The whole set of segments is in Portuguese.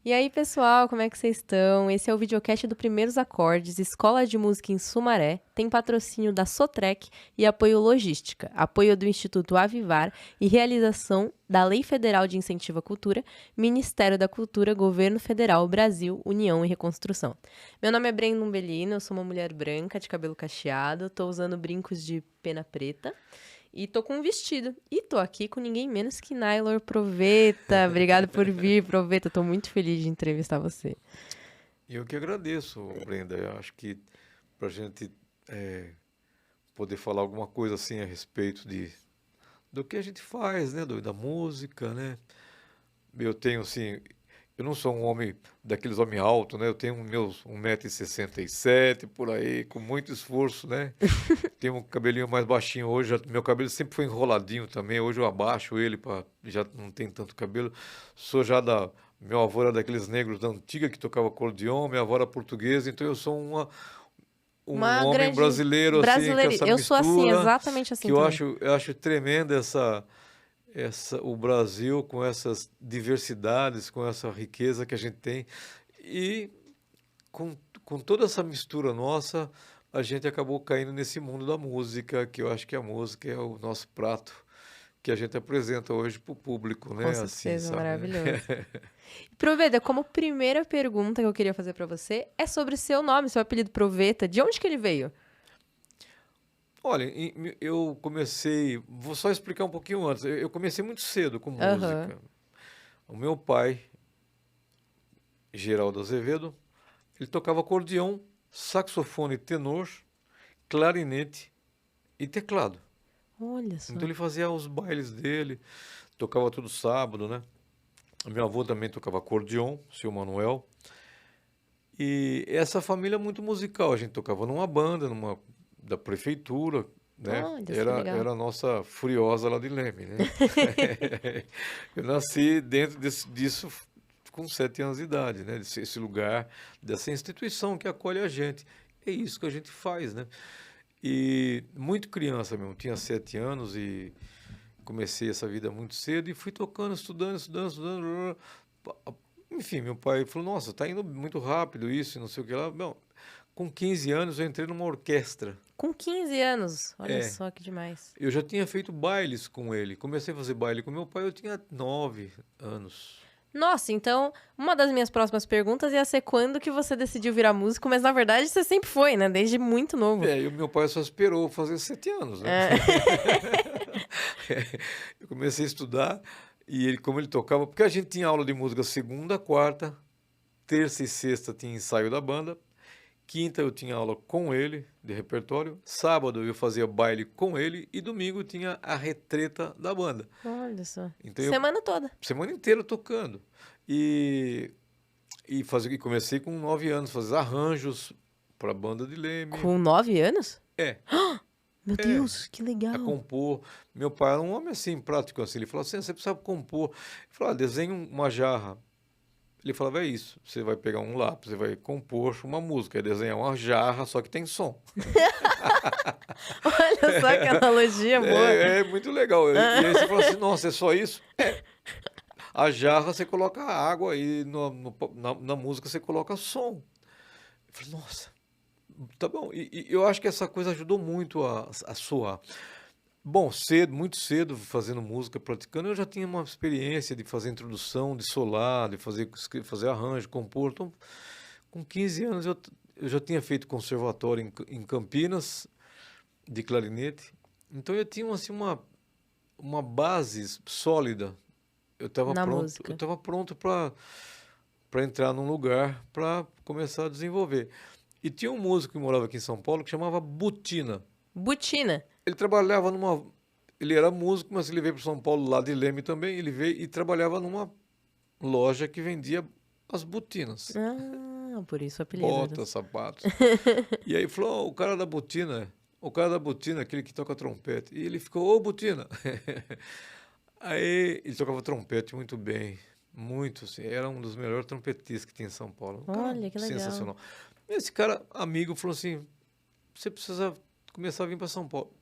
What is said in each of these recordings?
E aí, pessoal, como é que vocês estão? Esse é o videocast do Primeiros Acordes, Escola de Música em Sumaré. Tem patrocínio da Sotrec e apoio logística, apoio do Instituto Avivar e realização da Lei Federal de Incentivo à Cultura, Ministério da Cultura, Governo Federal, Brasil, União e Reconstrução. Meu nome é Brenda Umbelino, eu sou uma mulher branca de cabelo cacheado, tô usando brincos de pena preta. E tô com um vestido. E tô aqui com ninguém menos que Nailor Proveta. Obrigado por vir, Proveta. Tô muito feliz de entrevistar você. Eu que agradeço, Brenda. Eu acho que para a gente poder falar alguma coisa assim a respeito do que a gente faz, né? Da música, né? Eu tenho assim, eu não sou um homem daqueles homens altos, né? Eu tenho meus 1,67 m por aí, com muito esforço, né? Tenho um cabelinho mais baixinho hoje, meu cabelo sempre foi enroladinho também, hoje eu abaixo ele para já não tem tanto cabelo. Sou já da Meu avô era daqueles negros da antiga que tocava acordeon, minha avó era portuguesa, então eu sou um Uma homem grande brasileiro assim, com brasileira. essa Eu sou assim, mistura exatamente assim que eu também. acho, eu acho tremenda o Brasil com essas diversidades, com essa riqueza que a gente tem e com, com toda essa mistura nossa, a gente acabou caindo nesse mundo da música, que eu acho que a música é o nosso prato que a gente apresenta hoje para o público, Com né? Assim, certeza, sabe? maravilhoso. Proveta, como primeira pergunta que eu queria fazer pra você é sobre seu nome, seu apelido Proveta. De onde que ele veio? Olha, eu comecei, vou só explicar um pouquinho antes. Eu comecei muito cedo com Aham. música. O meu pai, Geraldo Azevedo, ele tocava acordeão, saxofone tenor, clarinete e teclado. Olha Então só. ele fazia os bailes dele, tocava todo sábado, né? Meu avô também tocava acordeon, seu Manuel. E essa família é muito musical. A gente tocava numa banda, da prefeitura, né? Olha, que legal. Era a nossa Furiosa lá de Leme, né? Eu nasci dentro disso com 7 anos de idade, né? Esse lugar, dessa instituição que acolhe a gente. É isso que a gente faz, né? E muito criança mesmo, tinha 7 anos e comecei essa vida muito cedo e fui tocando, estudando. Enfim, meu pai falou, nossa, tá indo muito rápido isso e não sei o que lá. Bom, com 15 anos eu entrei numa orquestra. Com 15 anos. Olha É, só que demais. eu já tinha feito bailes com ele. Comecei a fazer baile com meu pai, eu tinha 9 anos. Nossa, então, uma das minhas próximas perguntas ia ser quando que você decidiu virar músico, mas na verdade você sempre foi, né? Desde muito novo. E o meu pai só esperou fazer 7 anos, né? É. Eu comecei a estudar e ele, como ele tocava, porque a gente tinha aula de música segunda, quarta, terça e sexta tinha ensaio da banda, quinta eu tinha aula com ele de repertório, sábado eu fazia baile com ele e domingo tinha a retreta da banda. Olha só. Então eu Semana toda. semana inteira tocando e e comecei com 9 anos fazer arranjos para a banda de Leme. Com 9 anos? É, Meu é, Deus, que a legal. compor. Meu pai era um homem assim, prático assim. Ele falou assim: você precisa compor. Ele falou: desenha uma jarra. Ele falava: é isso. Você vai pegar um lápis, você vai compor uma música. É desenhar uma jarra, só que tem som. Olha só que analogia boa. É muito legal. E aí você fala assim: nossa, é só isso? É. A jarra você coloca água e na música você coloca som. Eu falei: nossa, tá bom. E eu acho que essa coisa ajudou muito a soar. Bom, cedo, muito cedo, fazendo música, praticando, eu já tinha uma experiência de fazer introdução, de solar, de fazer arranjo, compor. Então, com 15 anos eu já tinha feito conservatório em Campinas, de clarinete. Então eu tinha assim, uma base sólida. Na Eu música. estava pronto para entrar num lugar para começar a desenvolver. E tinha um músico que morava aqui em São Paulo que chamava Butina. Butina. Ele trabalhava numa. Ele era músico, mas ele veio para São Paulo, lá de Leme também. Ele veio e trabalhava numa loja que vendia as botinas, Ah, por isso o apelido. botas, sapatos. E aí falou: o cara da botina, aquele que toca trompete. E ele ficou: ô, botina. Aí ele tocava trompete muito bem, muito, assim, era um dos melhores trompetistas que tinha em São Paulo. Um cara Olha, que legal. sensacional. Esse cara, amigo, falou assim: você precisa começar a vir para São Paulo.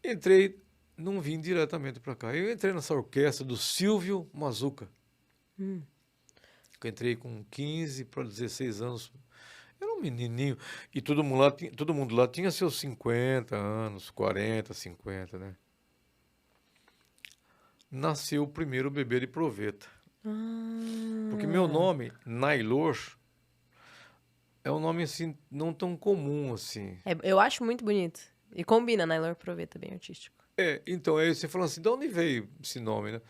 Entrei, não vim diretamente para cá. Eu entrei nessa orquestra do Silvio Mazuca. Hum. Eu entrei com 15 para 16 anos. Era um menininho. E todo mundo lá tinha seus 50 anos, 40, 50, né? Nasceu o primeiro bebê de proveta. Porque meu Ah, nome, Nailor, é um nome assim, não tão comum assim. eu acho muito bonito. E combina, Nailor Proveta, bem artístico. Então aí você falou assim, de onde veio esse nome, né?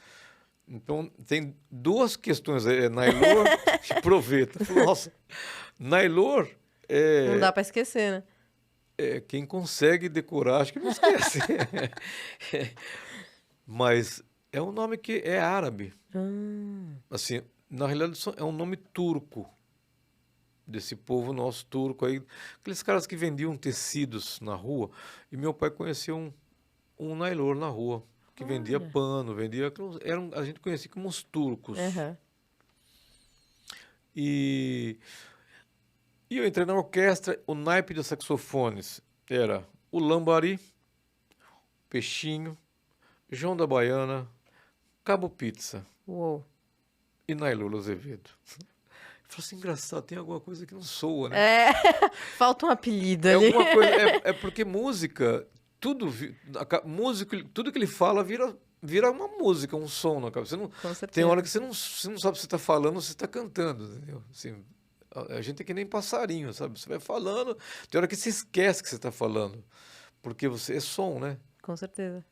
Então tem duas questões, Nailor e proveta. Eu falei, nossa, Nailor Não é, dá pra esquecer, né? é quem consegue decorar, acho que não esquece. Mas é um nome que é árabe. Ah, Assim, na realidade é um nome turco, desse povo nosso turco aí. Aqueles caras que vendiam tecidos na rua. E meu pai conheceu um Nailor na rua, que vendia olha. pano, vendia... a gente conhecia como os turcos. Aham. E, e eu entrei na orquestra, o naipe de saxofones era o Lambari, Peixinho, João da Baiana, Cabo Pizza Uou. e Nailor Azevedo. Eu falei assim, engraçado, tem alguma coisa que não soa, né? É, falta um apelido É ali. alguma coisa, é porque música, músico, tudo que ele fala vira uma música, um som na cabeça. Com Tem hora certeza. que você não sabe se você está falando ou se está cantando, entendeu? Assim, a gente é que nem passarinho, sabe? Você vai falando, tem hora que você esquece que você está falando, porque você é som, né? Com certeza.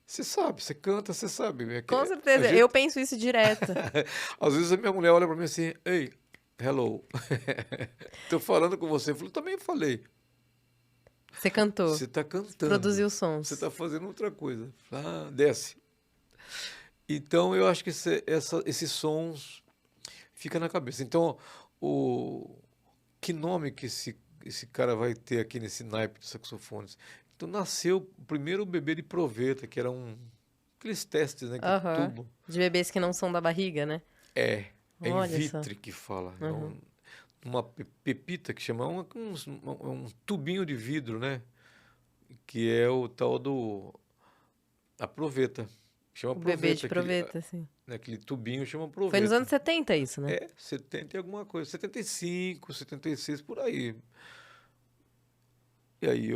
Você sabe, você canta, você sabe. Com A certeza. gente, Eu penso isso direto. às vezes a minha mulher olha para mim assim, ei, hello, tô falando com você. Eu falo, também falei. Você cantou. Você está cantando. Produziu Você sons. está fazendo outra coisa. Desce. Então, eu acho que esses sons ficam na cabeça. Então, o, que nome que esse cara vai ter aqui nesse naipe de saxofones? Então, nasceu o primeiro bebê de proveta, que era aqueles testes, né? Que Aham. tubo. De bebês que não são da barriga, né? É in Olha só. vitro que fala. Uhum. Uma pepita que chama um tubinho de vidro, né? Que é o tal do a proveta. Chama O bebê de proveta, proveta, assim. aquele tubinho chama Foi nos proveta. anos 70 isso, né? 70 e alguma coisa, 75, 76 por aí. E aí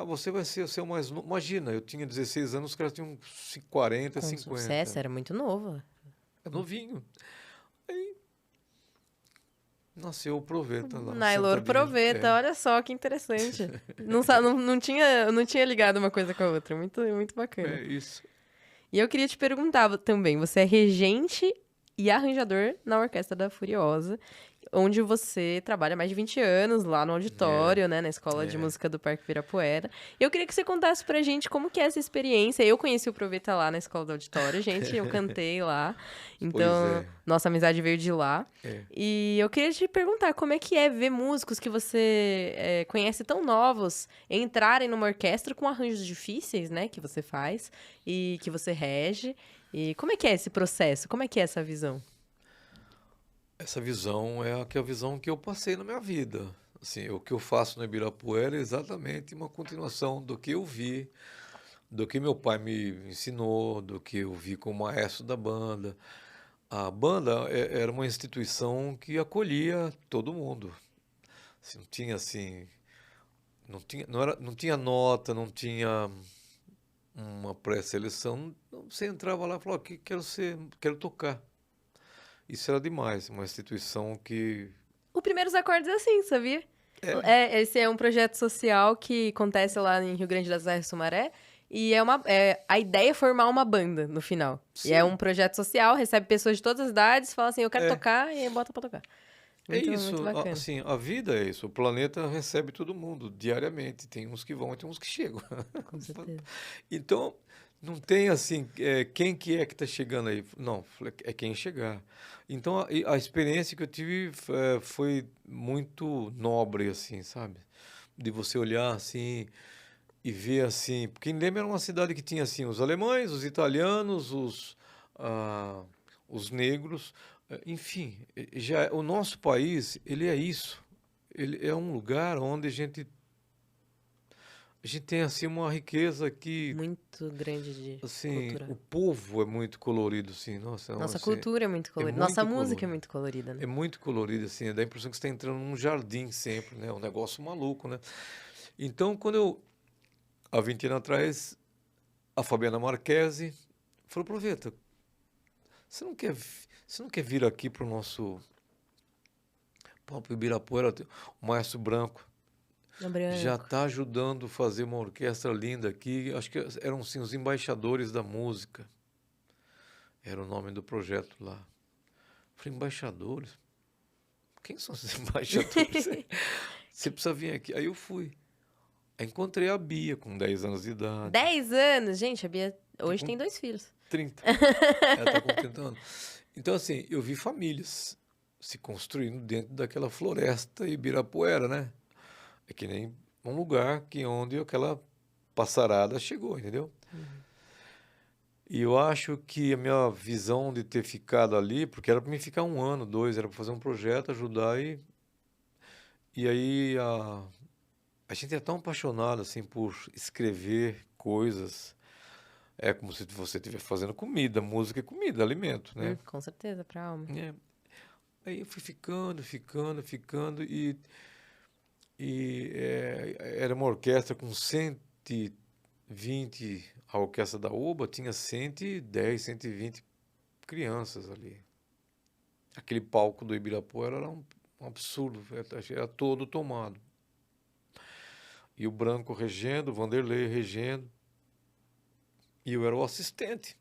você vai ser o mais novo. Imagina, eu tinha 16 anos, os caras tinham 40, Com sucesso, 50. era muito novo. É novinho. Aí nasceu o proveta lá, Nailor sentadinho. Proveta, olha só que interessante. Não tinha ligado uma coisa com a outra. Muito, muito bacana. É isso. E eu queria te perguntar também, você é regente e arranjador na Orquestra da Furiosa, onde você trabalha há mais de 20 anos lá no É, auditório, né, na Escola de é. Música do Parque Ibirapuera. Eu queria que você contasse pra gente como que é essa experiência. Eu conheci o Proveta lá na Escola do Auditório, gente, eu cantei lá. Pois Então, é. nossa amizade veio de lá. É. E eu queria te perguntar como é que é ver músicos que você conhece tão novos entrarem numa orquestra com arranjos difíceis, né, que você faz e que você rege. E como é que é esse processo? Como é que é essa visão? Essa visão é a visão que eu passei na minha vida. Assim, o que eu faço no Ibirapuera é exatamente uma continuação do que eu vi, do que meu pai me ensinou, do que eu vi como maestro da banda. A banda era uma instituição que acolhia todo mundo. Assim, não tinha assim, não tinha nota, não tinha uma pré-seleção. Você entrava lá e falava, quero tocar. Isso era demais, uma instituição que O Primeiros Acordes é assim, sabia? é, Esse é um projeto social que acontece lá em Rio Grande das Serras, Sumaré. E a ideia é formar uma banda no final. E é um sim, projeto social, recebe pessoas de todas as idades, fala assim, eu quero é, tocar, e aí bota pra tocar. é Muito, muito isso. bacana. Assim, a vida é isso. O planeta recebe todo mundo diariamente. Tem uns que vão e tem uns que chegam. Com certeza. Então, não tem assim, quem que é que está chegando aí? Não, é quem chegar. Então, a experiência que eu tive foi muito nobre, assim, sabe? De você olhar assim e ver assim. Porque Leme era uma cidade que tinha assim os alemães, os italianos, ah, os negros, enfim, já o nosso país, ele é isso. Ele é um lugar onde a gente a gente tem assim uma riqueza que, Muito grande de assim, cultura. o povo é muito colorido, assim, nossa, Nossa assim, cultura é muito é colorida. Nossa muito música é colorido. muito colorida, né? É muito colorido, assim, dá a impressão que você está entrando num jardim sempre, né? Um negócio maluco, né? Então, há 20 anos atrás, a Fabiana Marquesi falou, aproveita, você não quer vir aqui para o nosso Papo Ibirapuera, o Maestro Branco No já branco. está ajudando a fazer uma orquestra linda aqui. Acho que eram sim os embaixadores da música. Era o nome do projeto lá. Falei, embaixadores? Quem são esses embaixadores? Você precisa vir aqui. Aí eu fui. Aí encontrei a Bia com 10 anos de idade. 10 anos! Gente, a Bia Tá hoje com tem 2 filhos. 30. Ela está com 30 anos. Então, assim, eu vi famílias se construindo dentro daquela floresta Ibirapuera, né? É que nem um lugar que onde aquela passarada chegou, entendeu? E eu acho que a minha visão de ter ficado ali, porque era para mim ficar um ano, dois, era para fazer um projeto, ajudar e aí a gente é tão apaixonado assim por escrever coisas, é como se você estivesse fazendo comida, música é comida, alimento, né? Com certeza, pra alma. É. Aí eu fui ficando era uma orquestra com 120, a orquestra da UBA tinha 110, 120 crianças ali. Aquele palco do Ibirapuera era um absurdo, era todo tomado. E o Branco regendo, o Vanderlei regendo, e eu era o assistente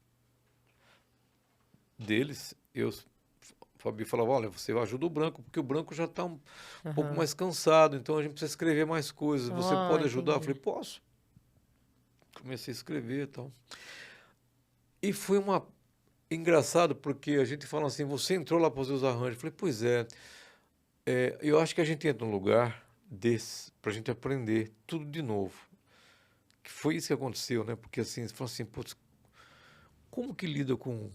deles. O Fabi falava, olha, você ajuda o Branco, porque o Branco já está um pouco mais cansado, então a gente precisa escrever mais coisas. Você pode ajudar? Eu Entendi. falei, posso. Comecei a escrever e tal. E foi engraçado, porque a gente fala assim, você entrou lá para fazer os arranjos. Eu falei, pois eu acho que a gente entra num lugar desse, para a gente aprender tudo de novo. Que foi isso que aconteceu, né? Porque assim, você fala assim, putz, como que lida com...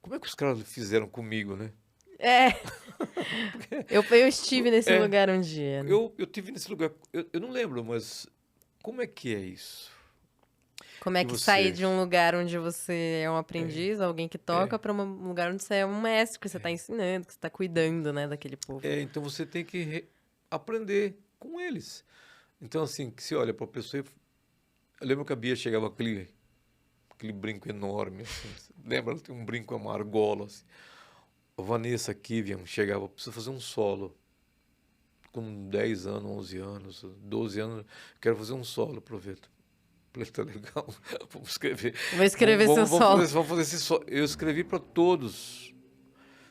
Como é que os caras fizeram comigo, né? É, eu estive nesse É, lugar um dia, né? eu tive nesse lugar, eu não lembro, mas como é que é isso? Como é Que que sair você... de um lugar onde você é um É, aprendiz, alguém que é, toca, pra um lugar onde você é um mestre, que você tá ensinando, que você tá cuidando, né, daquele povo. então você tem que aprender com eles. Então, assim, que se olha para a pessoa... Eu lembro que a Bia chegava com aquele brinco enorme, assim. Lembra? Ela tinha um brinco, uma argola, assim. A Vanessa Kivian chegava, preciso fazer um solo. Com 10 anos, 11 anos, 12 anos, quero fazer um solo, aproveita. Falei, tá legal, vamos escrever. Vou escrever seu solo. Vamos fazer esse solo. Eu escrevi para todos.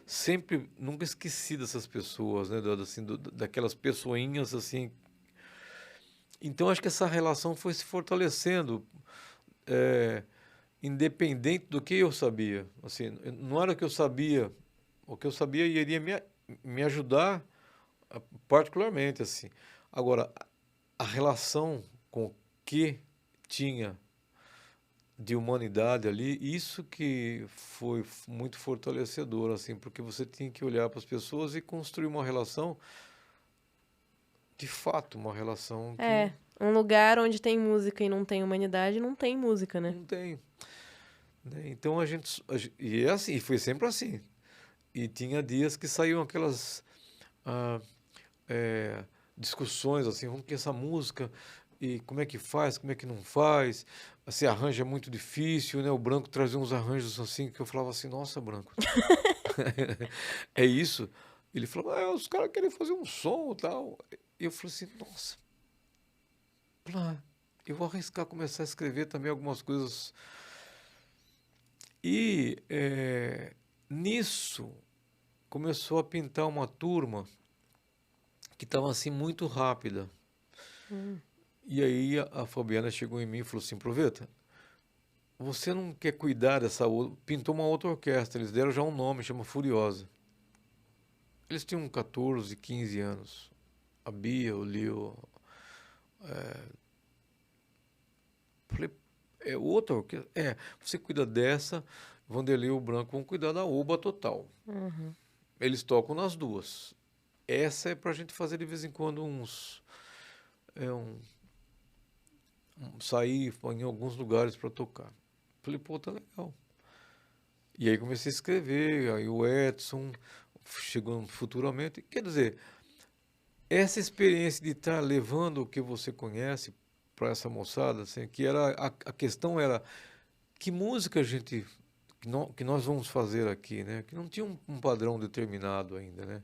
Sempre, nunca esqueci dessas pessoas, né? Assim, daquelas pessoinhas, assim. Então, acho que essa relação foi se fortalecendo. É, independente do que eu sabia. Assim, não era o que eu sabia. O que eu sabia iria me ajudar particularmente, assim. Agora, a relação com o que tinha de humanidade ali, isso que foi muito fortalecedor, assim, porque você tinha que olhar para as pessoas e construir uma relação, de fato, uma relação que É, um lugar onde tem música e não tem humanidade, não tem música, né? não tem, né? Então e é assim, e foi sempre assim. E tinha dias que saíam aquelas ah, discussões assim, vamos que essa música e como é que faz, como é que não faz, assim, arranjo é muito difícil, né? O Branco trazia uns arranjos assim que eu falava assim, nossa, Branco, é isso? Ele falou, os caras querem fazer um som e tal. E eu falei assim, nossa, eu vou arriscar começar a escrever também algumas coisas. E nisso começou a pintar uma turma que estava assim muito rápida. E aí a Fabiana chegou em mim e falou assim, aproveita, você não quer cuidar dessa outra... Pintou uma outra orquestra, eles deram já um nome, chama Furiosa. Eles tinham 14, 15 anos. A Bia, o Leo... Falei, outra orquestra? Você cuida dessa, Vanderlei e o Branco vão cuidar da Oba Total. Eles tocam nas duas. Essa é pra gente fazer de vez em quando uns... sair em alguns lugares para tocar. Falei, pô, tá legal. E aí comecei a escrever, aí o Edson chegou futuramente. Quer dizer, essa experiência de estar levando o que você conhece para essa moçada, assim, que era a questão era que música a gente que nós vamos fazer aqui, né? Que não tinha um padrão determinado ainda, né?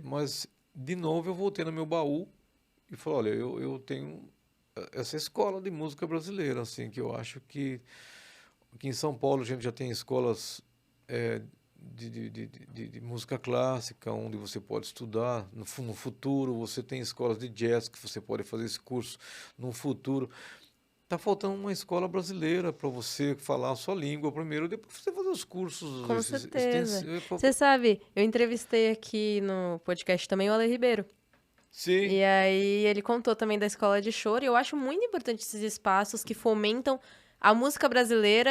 Mas de novo eu voltei no meu baú e falei, olha, eu tenho essa escola de música brasileira, assim, que eu acho que aqui em São Paulo a gente já tem escolas de música clássica, onde você pode estudar. No futuro, você tem escolas de jazz que você pode fazer esse curso no futuro. Tá faltando uma escola brasileira para você falar a sua língua primeiro, depois você fazer os cursos. Com certeza. Você sabe, eu entrevistei aqui no podcast também o Ale Ribeiro. Sim. E aí ele contou também da escola de choro. E eu acho muito importante esses espaços que fomentam a música brasileira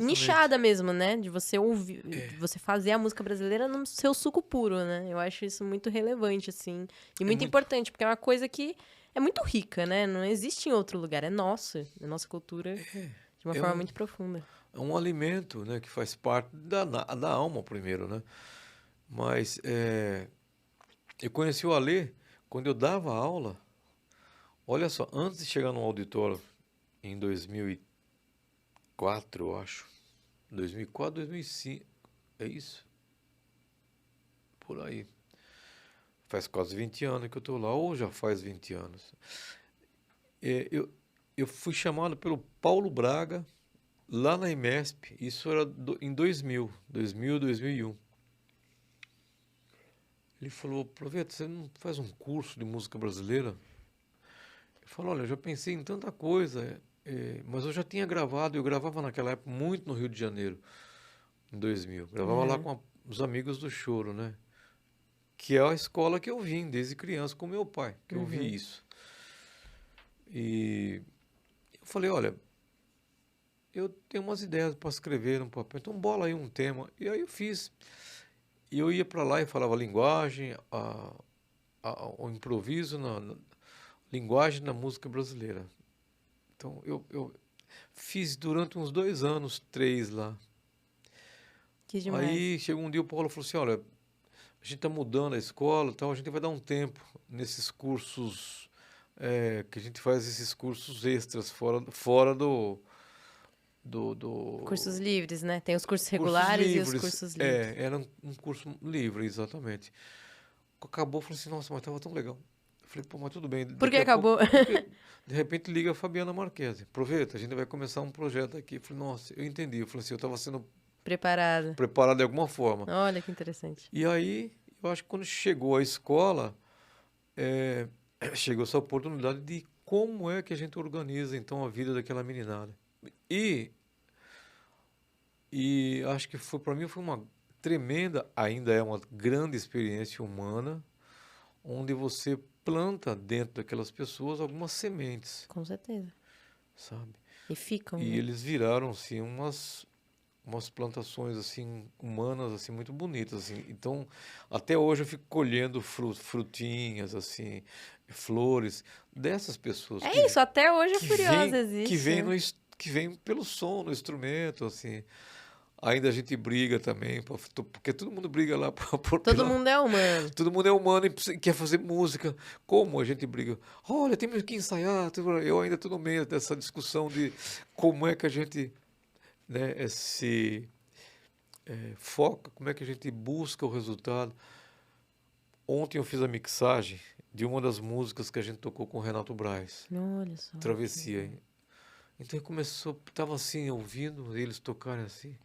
nichada mesmo, né? De você ouvir, de você fazer a música brasileira no seu suco puro, né? Eu acho isso muito relevante, assim. E muito importante, porque é uma coisa que é muito rica, né? Não existe em outro lugar. É nosso, é nossa cultura de uma forma muito profunda. É um alimento, né? Que faz parte da alma primeiro, né? Mas eu conheci o Alê quando eu dava aula. Olha só, antes de chegar no auditório, em 2004, eu acho. 2004, 2005. É isso? Por aí. Faz quase 20 anos que eu estou lá, ou já faz 20 anos. Eu fui chamado pelo Paulo Braga, lá na IMESP, isso era em 2001. Ele falou, Proveta, você não faz um curso de música brasileira? Eu falei, olha, eu já pensei em tanta coisa, mas eu já tinha gravado, eu gravava naquela época muito no Rio de Janeiro, em 2000. Gravava lá com os Amigos do Choro, né? Que é a escola que eu vim desde criança com meu pai, que eu vi isso. E eu falei, olha, eu tenho umas ideias para escrever no papel, então bola aí um tema. E aí eu fiz. E eu ia para lá e falava linguagem, o improviso na linguagem na música brasileira. Então eu fiz durante uns 2 anos, 3 lá. Que demais. Aí chegou um dia o Paulo falou assim, olha, a gente está mudando a escola, então a gente vai dar um tempo nesses cursos, que a gente faz esses cursos extras fora do Cursos livres, né? Tem os cursos regulares e os cursos livres. Era um curso livre, exatamente. Acabou, falei assim, nossa, mas estava tão legal. Eu falei, pô, mas tudo bem. Por que acabou? Porque, de repente liga a Fabiana Marquesi. Aproveita, a gente vai começar um projeto aqui. Eu falei, nossa, eu entendi. Eu falei assim, eu estava sendo preparado de alguma forma. Olha que interessante. E aí, eu acho que quando chegou a escola, chegou essa oportunidade de como é que a gente organiza, então, a vida daquela meninada. E acho que para mim foi uma tremenda, ainda é uma grande experiência humana, onde você planta dentro daquelas pessoas algumas sementes. Com certeza. Sabe? E ficam, E né? eles viraram, assim, umas plantações, assim, humanas, assim, muito bonitas, assim. Então, até hoje eu fico colhendo frutinhas, assim, flores, dessas pessoas. Isso, até hoje a Furiosa existe. Que vem pelo som, no instrumento, assim. Ainda a gente briga também, porque todo mundo briga lá. Todo mundo é humano. Todo mundo é humano e quer fazer música. Como a gente briga? Olha, temos que ensaiar. Eu ainda estou no meio dessa discussão de como é que a gente, né, foca, como é que a gente busca o resultado. Ontem eu fiz a mixagem de uma das músicas que a gente tocou com o Renato Braz. Olha só. Travessia. Então começou, estava assim, ouvindo eles tocarem assim.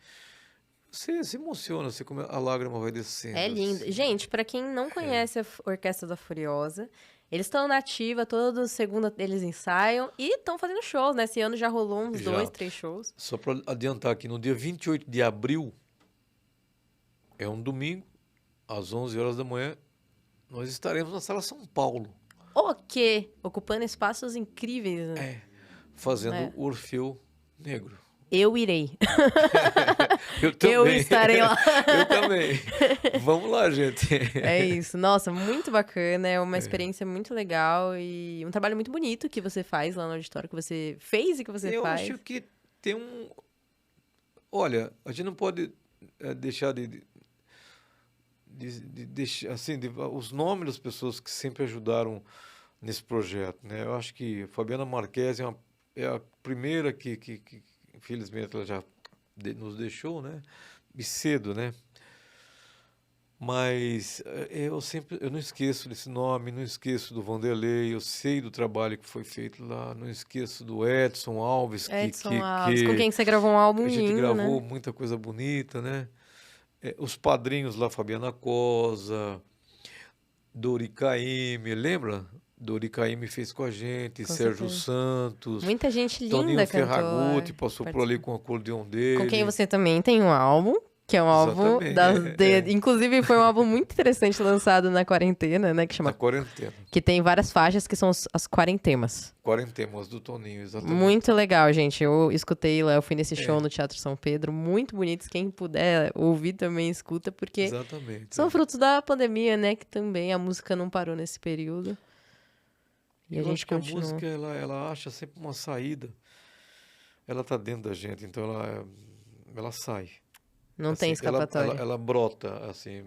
Você se emociona, a lágrima vai descendo. É lindo. Assim. Gente, para quem não conhece a Orquestra da Furiosa, eles estão na ativa, toda segunda eles ensaiam e estão fazendo shows, né? Esse ano já rolou uns 2, 3 shows. Só para adiantar aqui, no dia 28 de abril, é um domingo, às 11 horas da manhã, nós estaremos na Sala São Paulo. O quê? Ocupando espaços incríveis, né? Fazendo o Orfeu Negro. Eu irei. Eu Eu também. estarei lá. Eu também. Vamos lá, gente. É isso. Nossa, muito bacana. É uma experiência muito legal e um trabalho muito bonito que você faz lá no auditório, que você fez e que você Eu faz. acho que tem um. Olha, a gente não pode deixar de deixar assim, os nomes das pessoas que sempre ajudaram nesse projeto, né? Eu acho que Fabiana Marques é a primeira que infelizmente ela já nos deixou, né? E cedo, né? Mas eu não esqueço desse nome, não esqueço do Vanderlei, eu sei do trabalho que foi feito lá, não esqueço do Edson Alves, Edson Alves, com quem você gravou um álbum a gente lindo, gravou né? muita coisa bonita, né? Os padrinhos lá, Fabiana Cosa, Dori Caymmi, lembra? Dori Caymmi fez com a gente, Com Sérgio certeza. Santos, Muita gente Toninho linda cantou lá, Ferragutti passou por ali participou. com o acordeão Com quem dele. você também tem um álbum, que é um álbum Exatamente, inclusive foi um álbum muito interessante lançado na quarentena, né, que na chama quarentena. que tem várias faixas que são as quarentemas. Quarentemas do Toninho, exatamente. Muito legal, gente. Eu escutei lá, eu fui nesse show É, no Teatro São Pedro, muito bonitos. Quem puder ouvir também escuta, porque exatamente. são frutos da pandemia, né, que também a música não parou nesse período. E a Eu gente acho que a continua. música, ela acha sempre uma saída. Ela tá dentro da gente, então ela sai. Não tem Assim, escapatória. ela brota, assim,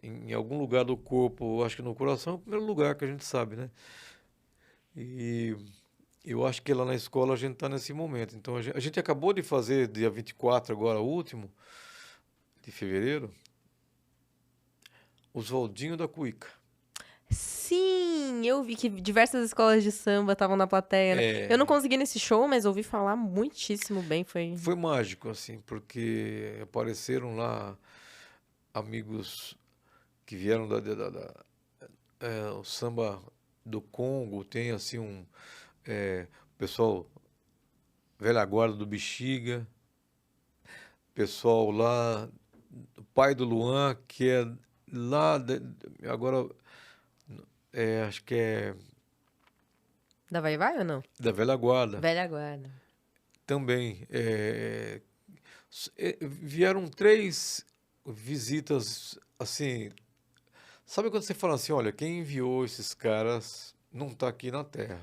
em algum lugar do corpo. Eu acho que no coração é o primeiro lugar que a gente sabe, né? E eu acho que lá na escola a gente está nesse momento. Então a gente acabou de fazer, dia 24 agora, o último, de fevereiro, Oswaldinho da Cuíca. Sim, eu vi que diversas escolas de samba estavam na plateia, né? Eu não É, consegui nesse show, mas ouvi falar muitíssimo bem. Foi. foi mágico, assim, porque apareceram lá amigos que vieram o samba do Congo, tem assim pessoal velha guarda do Bexiga, pessoal lá, o pai do Luan, que é lá, agora acho que é Da Vai Vai ou não? da velha guarda Velha guarda. também. Vieram três visitas, assim, sabe quando você fala assim, olha, quem enviou esses caras não está aqui na Terra.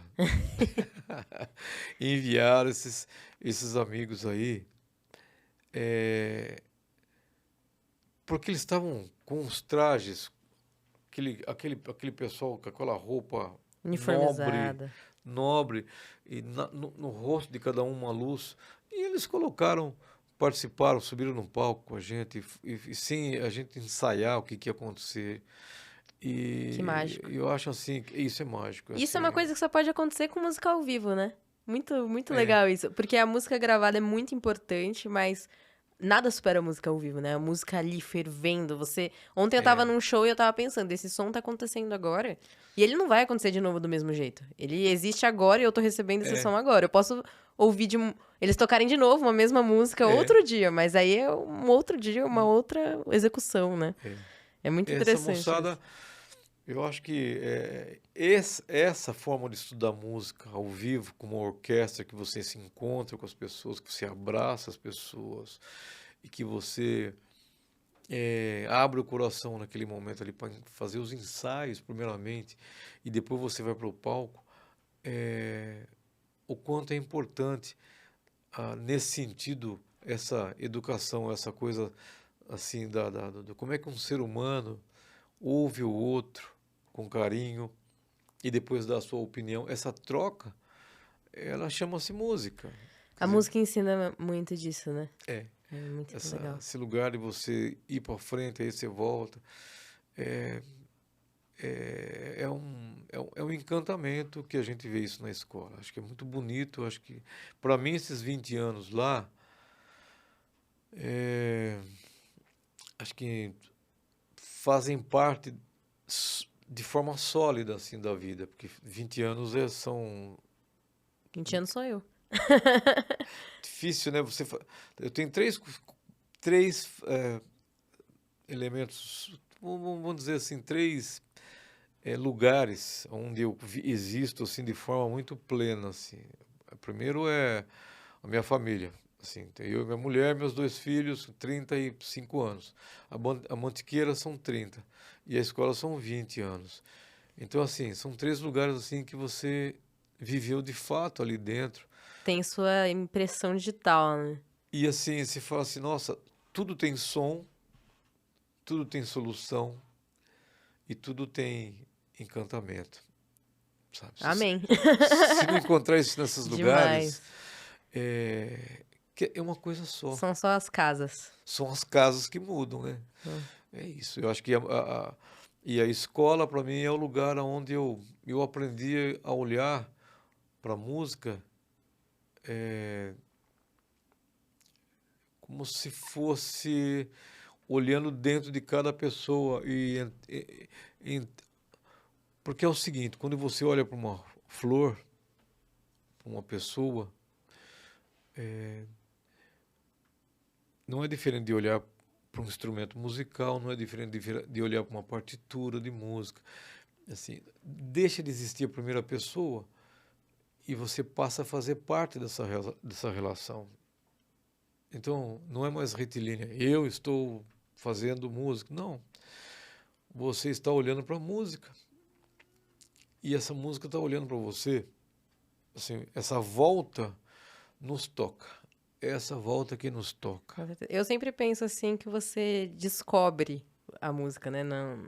Enviaram esses amigos aí, porque eles estavam com os trajes, aquele pessoal com aquela roupa nobre, Uniformizada. nobre, e no rosto de cada um uma luz, e eles colocaram, participaram, subiram no palco com a gente, e sim, a gente ensaiar o que ia acontecer. Que E mágico. eu acho assim, que isso é mágico, Isso é uma assim, coisa que só pode acontecer com música ao vivo, né? Muito, muito é, legal isso. Porque a música gravada é muito importante, mas nada supera a música ao vivo, né? A música ali fervendo. Ontem eu tava é, num show e eu tava pensando, esse som tá acontecendo agora. E ele não vai acontecer de novo do mesmo jeito. Ele existe agora e eu tô recebendo esse é, som agora. Eu posso ouvir eles tocarem de novo uma mesma música é, outro dia, mas aí é um outro dia, uma outra execução, né? é. É muito Essa interessante isso. moçada, eu acho que essa forma de estudar música ao vivo, com uma orquestra, que você se encontra com as pessoas, que você abraça as pessoas e que você abre o coração naquele momento ali para fazer os ensaios, primeiramente, e depois você vai para o palco, o quanto é importante, nesse sentido, essa educação, essa coisa assim, como é que um ser humano ouve o outro com carinho e depois dá a sua opinião. Essa troca, ela chama-se música. Quer A dizer, música ensina muito disso, né? é, É muito legal. esse lugar de você ir para frente, aí você volta, é, é um encantamento que a gente vê isso na escola. Acho que é muito bonito. Acho que, para mim, esses 20 anos lá, é, acho que fazem parte de forma sólida assim da vida, porque 20 anos são 20 anos sou eu. difícil, né? Eu tenho três elementos, vamos dizer assim, três lugares onde eu existo assim de forma muito plena assim. Primeiro é a minha família, Assim, tem eu e minha mulher, meus 2 filhos, 35 anos. A Mantiqueira são 30 e a escola são 20 anos. Então, assim, são 3 lugares assim que você viveu de fato ali dentro. Tem sua impressão digital, né? E assim, você fala assim, nossa, tudo tem som, tudo tem solução e tudo tem encantamento, sabe? Amém. Se não encontrar isso nesses lugares, Demais. que é uma coisa só. São só as casas. São as casas que mudam, né? Hum. É isso. Eu acho que e a escola, para mim, é o lugar onde eu aprendi a olhar para a música como se fosse olhando dentro de cada pessoa. Porque é o seguinte, quando você olha para uma flor, para uma pessoa, não é diferente de olhar para um instrumento musical, não é diferente de olhar para uma partitura de música. Assim, deixa de existir a primeira pessoa e você passa a fazer parte dessa relação. Então, não é mais retilínea. Eu estou fazendo música. Não. Você está olhando para a música e essa música está olhando para você. Assim, essa volta nos toca. É essa volta que nos toca. Com certeza. Eu sempre penso assim que você descobre a música, né? Não,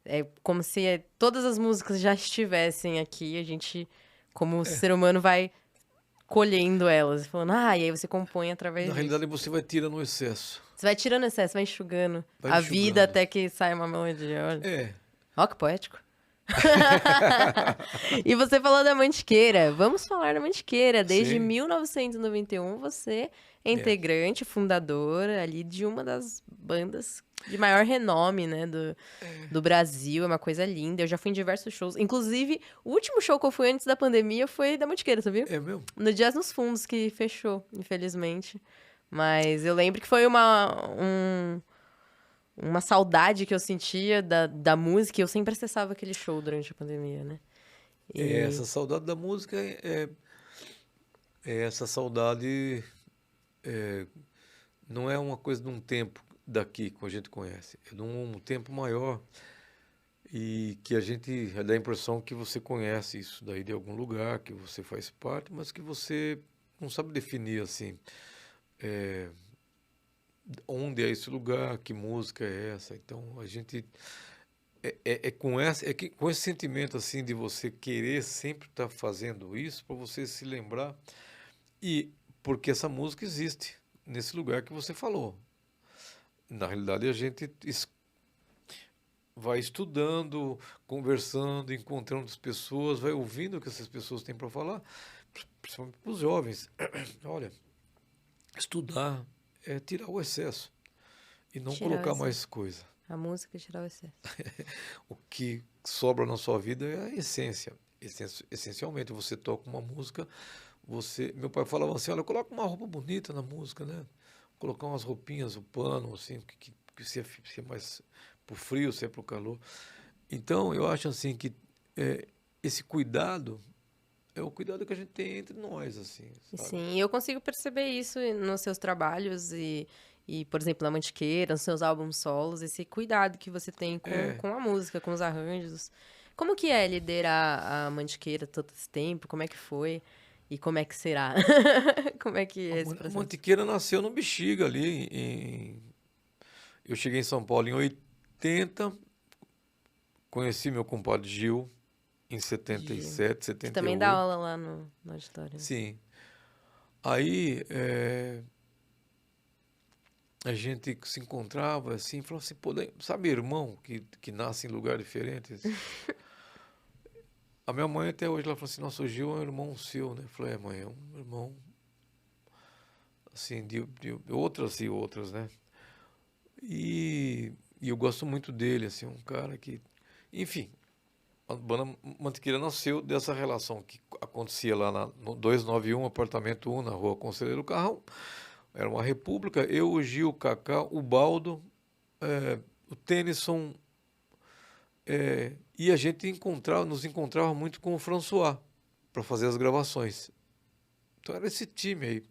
é como se todas as músicas já estivessem aqui, a gente, como ser humano, vai colhendo elas, falando, e aí você compõe através Na disso. realidade, você vai tirando o excesso. Você vai tirando excesso, vai enxugando Vai a enxugando. vida até que sai uma melodia, olha. É. Ó, que poético. E você falou da Mantiqueira. Vamos falar da Mantiqueira. Desde Sim. 1991, você é integrante, fundadora ali de uma das bandas de maior renome, né, do Brasil. É uma coisa linda. Eu já fui em diversos shows. Inclusive, o último show que eu fui antes da pandemia foi da Mantiqueira, sabia? É mesmo? No Jazz nos Fundos, que fechou, infelizmente. Mas eu lembro que foi uma saudade que eu sentia da música, e eu sempre acessava aquele show durante a pandemia, né? Essa saudade da música essa saudade não é uma coisa de um tempo daqui que a gente conhece, é de um tempo maior e que a gente dá a impressão que você conhece isso daí de algum lugar, que você faz parte, mas que você não sabe definir assim onde é esse lugar, que música é essa. Então a gente com esse sentimento assim de você querer sempre estar fazendo isso para você se lembrar e porque essa música existe nesse lugar que você falou. Na realidade a gente vai estudando, conversando, encontrando as pessoas, vai ouvindo o que essas pessoas têm para falar, principalmente para os jovens. Olha, estudar é tirar o excesso e não Tirar o colocar excesso. mais coisa. A música tirar o excesso. O que sobra na sua vida é a essência. Essencialmente, você toca uma música, meu pai falava assim, olha, coloca uma roupa bonita na música, né? Colocar umas roupinhas, o pano, assim, que se é mais pro frio, se é pro calor. Então, eu acho assim que esse cuidado é o cuidado que a gente tem entre nós, assim, sabe? Sim, eu consigo perceber isso nos seus trabalhos e, por exemplo, na Mantiqueira, nos seus álbuns solos, esse cuidado que você tem com a música, com os arranjos. Como que é liderar a Mantiqueira todo esse tempo? Como é que foi? E como é que será? Como é que é esse A processo? Mantiqueira nasceu no Bexiga ali. Eu cheguei em São Paulo em 80, conheci meu compadre Gil em 77, 78. Que também dá aula lá no auditório. Né? Sim. Aí a gente se encontrava assim, falou assim, pô, sabe irmão que nasce em lugares diferentes? A minha mãe até hoje ela falou assim, nossa, o Gil é um irmão seu, né? Eu falei, mãe, é um irmão assim, de outras e outras, né? E eu gosto muito dele, assim, um cara que... Enfim, a banda Mantiqueira nasceu dessa relação que acontecia lá no 291, apartamento 1, na rua Conselheiro Carrão. Era uma república, eu, o Gil, o Cacá, o Baldo, o Tennyson, e a gente nos encontrava muito com o François para fazer as gravações. Então era esse time aí.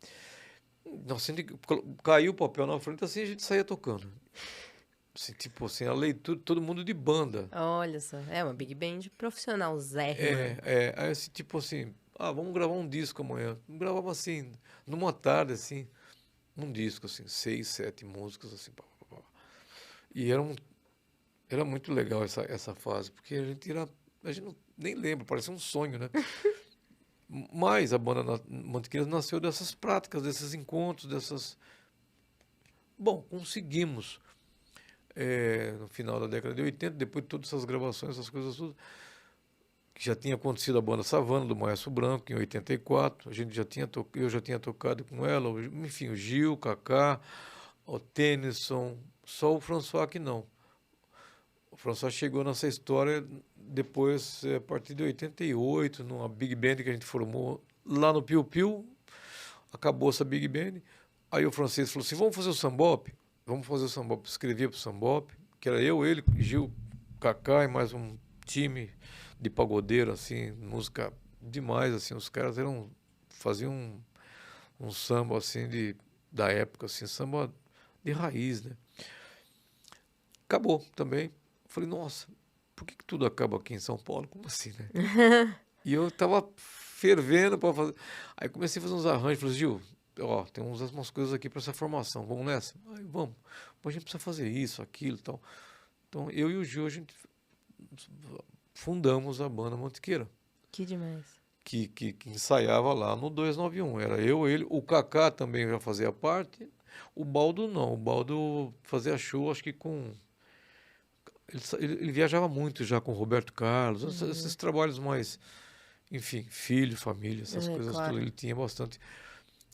Nossa, caiu o papel na frente, assim a gente saía tocando. Assim, tipo assim, a leitura, todo mundo de banda. Olha só, é uma big band profissional, zérrima. Aí assim, tipo assim, vamos gravar um disco amanhã. Gravava assim, numa tarde, assim, um disco, assim, 6, 7 músicas, assim, pá, pá, pá. E era muito legal essa fase, porque a gente nem lembra, parece um sonho, né? Mas a banda Mantiqueiras nasceu dessas práticas, desses encontros, Bom, conseguimos, no final da década de 80, depois de todas essas gravações, essas coisas tudo, que já tinha acontecido a banda Savana, do Maestro Branco, em 84, eu já tinha tocado com ela, enfim, o Gil, o Kaká, o Tennyson, só o François que não. O François chegou nessa história depois, a partir de 88, numa Big Band que a gente formou lá no Piu Piu, acabou essa Big Band, aí o francês falou assim, vamos fazer o Sambop? Vamos fazer o Sambop. Escrevia para o Sambop, que era eu, ele, Gil, Kaká e mais um time de pagodeiro, assim, música demais, assim, os caras faziam um samba, assim, da época, assim, samba de raiz, né? Acabou também. Falei, nossa, por que tudo acaba aqui em São Paulo? Como assim, né? E eu tava fervendo para fazer. Aí comecei a fazer uns arranjos, falei, Gil, tem umas coisas aqui para essa formação, vamos nessa? Aí, vamos. Mas a gente precisa fazer isso, aquilo e tal. Então, eu e o Gil, a gente fundamos a banda Mantiqueira. Que demais. Que ensaiava lá no 291. Era eu, ele, o Kaká também já fazia parte, o Baldo não. O Baldo fazia show, acho que com... Ele viajava muito já com o Roberto Carlos, esses trabalhos mais, enfim, filho, família, essas coisas claro. tudo, ele tinha bastante.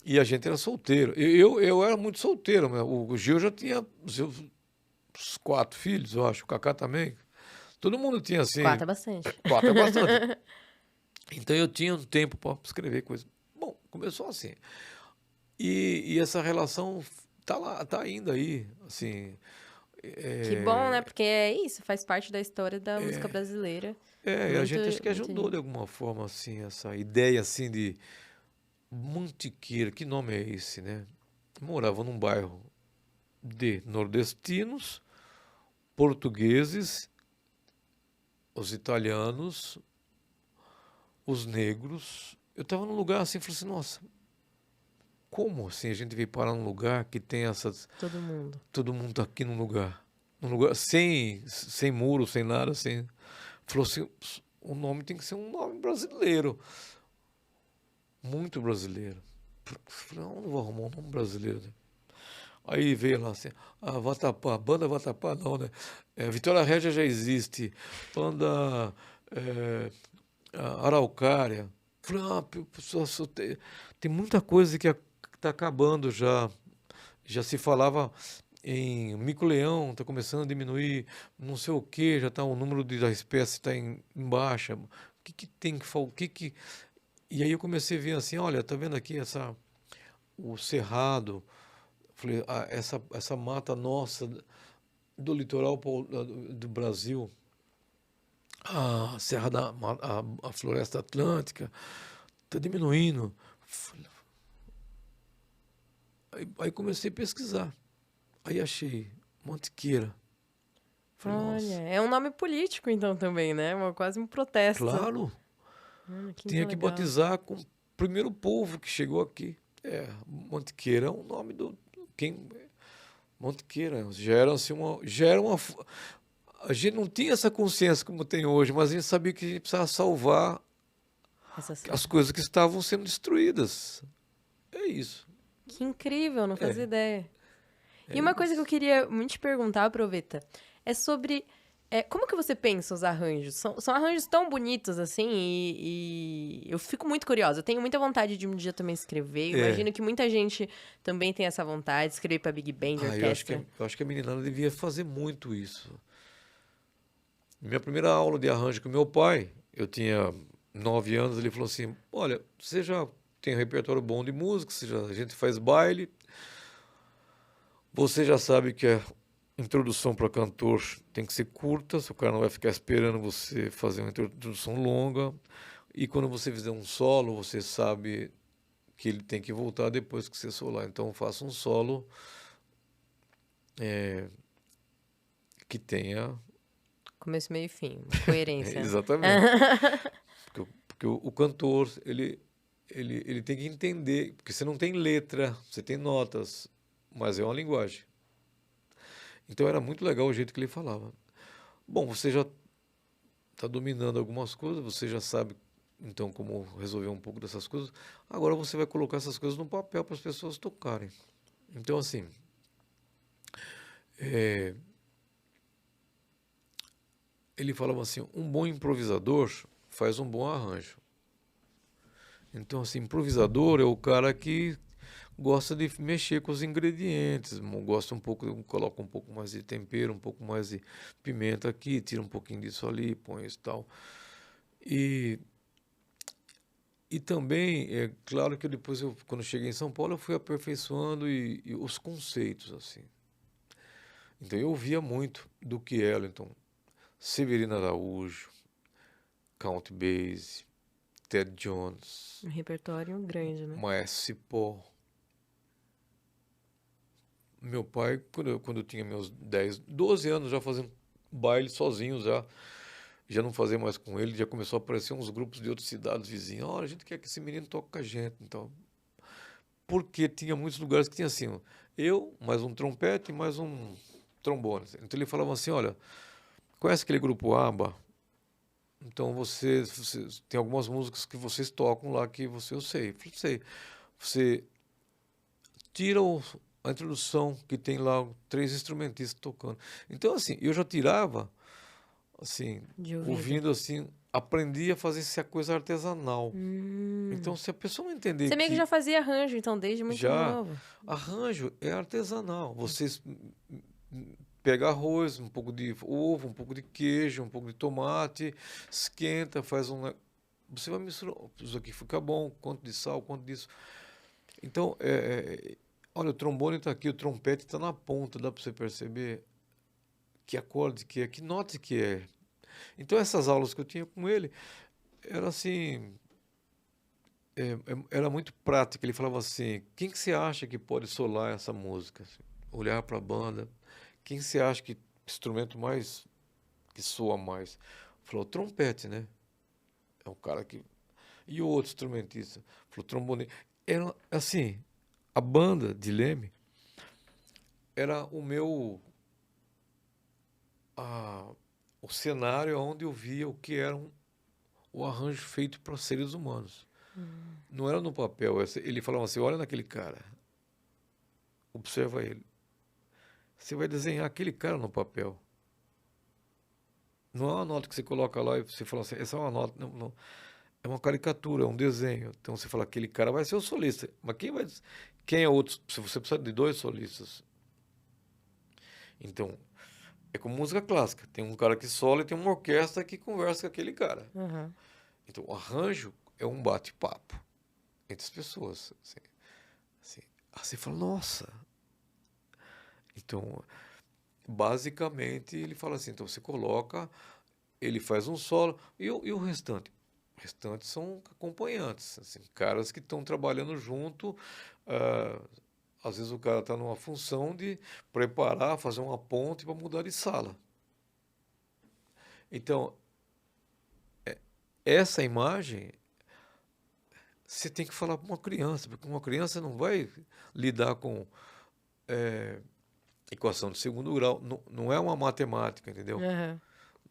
E a gente era solteiro. Eu era muito solteiro, né? O Gil já tinha os 4 filhos, eu acho, o Kaká também. Todo mundo tinha assim. 4 é bastante. 4 é bastante. Então eu tinha um tempo para escrever coisas. Bom, começou assim. E essa relação tá lá, tá ainda aí, assim. Que bom, né? Porque é isso, faz parte da história da música brasileira. A gente acho que ajudou lindo. de alguma forma, assim, essa ideia, assim, de Mantiqueira, que nome é esse, né? Morava num bairro de nordestinos, portugueses, os italianos, os negros. Eu estava num lugar assim, falei assim, nossa, como assim a gente veio parar num lugar que tem essas... Todo mundo. Todo mundo tá aqui num lugar sem muro, sem nada, sem... Falou assim, o nome tem que ser um nome brasileiro. Muito brasileiro. Falei, não vou arrumar um nome brasileiro, né? Aí veio lá assim, Vatapá, banda Vatapá não, né? Vitória Régia já existe, banda Araucária. Falei, pessoal, tem muita coisa que está acabando já. Já se falava em mico-leão, está começando a diminuir, não sei o que, já está o número da espécie está em baixa. O que tem que falar? E aí eu comecei a ver assim, olha, tá vendo aqui o cerrado? Falei, essa mata nossa do litoral do Brasil, a Serra a Floresta Atlântica, está diminuindo. Aí comecei a pesquisar. Aí achei Mantiqueira. Falei, Olha, nossa. é um nome político então também, né? Quase um protesto. Claro. Tinha que legal. batizar com o primeiro povo que chegou aqui. Mantiqueira é o nome Mantiqueira. Já era uma... A gente não tinha essa consciência como tem hoje, mas a gente sabia que a gente precisava salvar as coisas que estavam sendo destruídas. É isso. Que incrível, não fazia ideia. E uma coisa que eu queria muito te perguntar, Proveta, é sobre como que você pensa os arranjos? São arranjos tão bonitos assim e eu fico muito curiosa. Eu tenho muita vontade de um dia também escrever. Imagino que muita gente também tem essa vontade de escrever para Big Band, orquestra. Eu acho que a meninada devia fazer muito isso. Minha primeira aula de arranjo com meu pai, eu tinha 9 anos, ele falou assim, olha, você já tem um repertório bom de música, a gente faz baile, você já sabe que a introdução para cantor tem que ser curta, o cara não vai ficar esperando você fazer uma introdução longa, e quando você fizer um solo, você sabe que ele tem que voltar depois que você solar. Então, faça um solo que tenha... Começo, meio e fim. Coerência. Exatamente. Porque o cantor, ele tem que entender, porque você não tem letra, você tem notas, mas é uma linguagem. Então era muito legal o jeito que ele falava. Bom, você já está dominando algumas coisas, você já sabe então como resolver um pouco dessas coisas. Agora você vai colocar essas coisas no papel para as pessoas tocarem. Então assim, ele falava assim, um bom improvisador faz um bom arranjo. Então assim, improvisador é o cara que gosta de mexer com os ingredientes, gosta um pouco, coloca um pouco mais de tempero, um pouco mais de pimenta aqui, tira um pouquinho disso ali, põe isso e tal. E também, é claro que depois, quando cheguei em São Paulo, eu fui aperfeiçoando e os conceitos, assim. Então, eu ouvia muito do que então Severino Araújo, Count Basie, Ted Jones, Um repertório grande, né? Maestro Cipó. Meu pai, quando eu tinha meus 10, 12 anos, já fazendo baile sozinho, já não fazia mais com ele, já começou a aparecer uns grupos de outras cidades vizinhas. Olha, a gente quer que esse menino toque com a gente. Então, porque tinha muitos lugares que tinha assim, eu, mais um trompete e mais um trombone. Então ele falava assim, olha, conhece aquele grupo ABBA? Então você tem algumas músicas que vocês tocam lá que eu sei. Eu falei, sei. Você tira a introdução que tem lá 3 instrumentistas tocando. Então assim, eu já tirava assim, De ouvido. ouvindo assim, aprendi a fazer essa coisa artesanal. Então, se a pessoa não entender Você meio que já fazia arranjo, então, desde muito novo. Arranjo é artesanal. Você pega arroz, um pouco de ovo, um pouco de queijo, um pouco de tomate, esquenta, faz um... Você vai misturar, isso aqui fica bom, quanto de sal, quanto disso. Então, olha, o trombone está aqui, o trompete está na ponta, dá para você perceber que acorde que é, que notas que é. Então, essas aulas que eu tinha com ele, era assim... era muito prática. Ele falava assim, quem que você acha que pode solar essa música? Olhar para a banda, quem você acha que instrumento mais que soa mais? Falou, trompete, né? É o cara que... E o outro instrumentista? Falou, trombone. Era assim, a banda de Leme era o cenário onde eu via o que era o arranjo feito para seres humanos. Não era no papel. Ele falava assim, olha naquele cara, observa ele. Você vai desenhar aquele cara no papel. Não é uma nota que você coloca lá e você fala assim, essa é uma nota. Não, não. É uma caricatura, é um desenho. Então você fala, aquele cara vai ser o solista. Mas quem é outro? Você precisa de 2 solistas. Então, é como música clássica. Tem um cara que sola e tem uma orquestra que conversa com aquele cara. Uhum. Então, o arranjo é um bate-papo entre as pessoas. Assim. Aí você fala, nossa. Então, basicamente, ele fala assim, então você coloca, ele faz um solo, e o restante? O restante são acompanhantes, assim, caras que estão trabalhando junto. Às vezes o cara está numa função de preparar, fazer uma ponte para mudar de sala. Então, essa imagem você tem que falar para uma criança, porque uma criança não vai lidar com equação de segundo grau, não é uma matemática, entendeu? Uhum.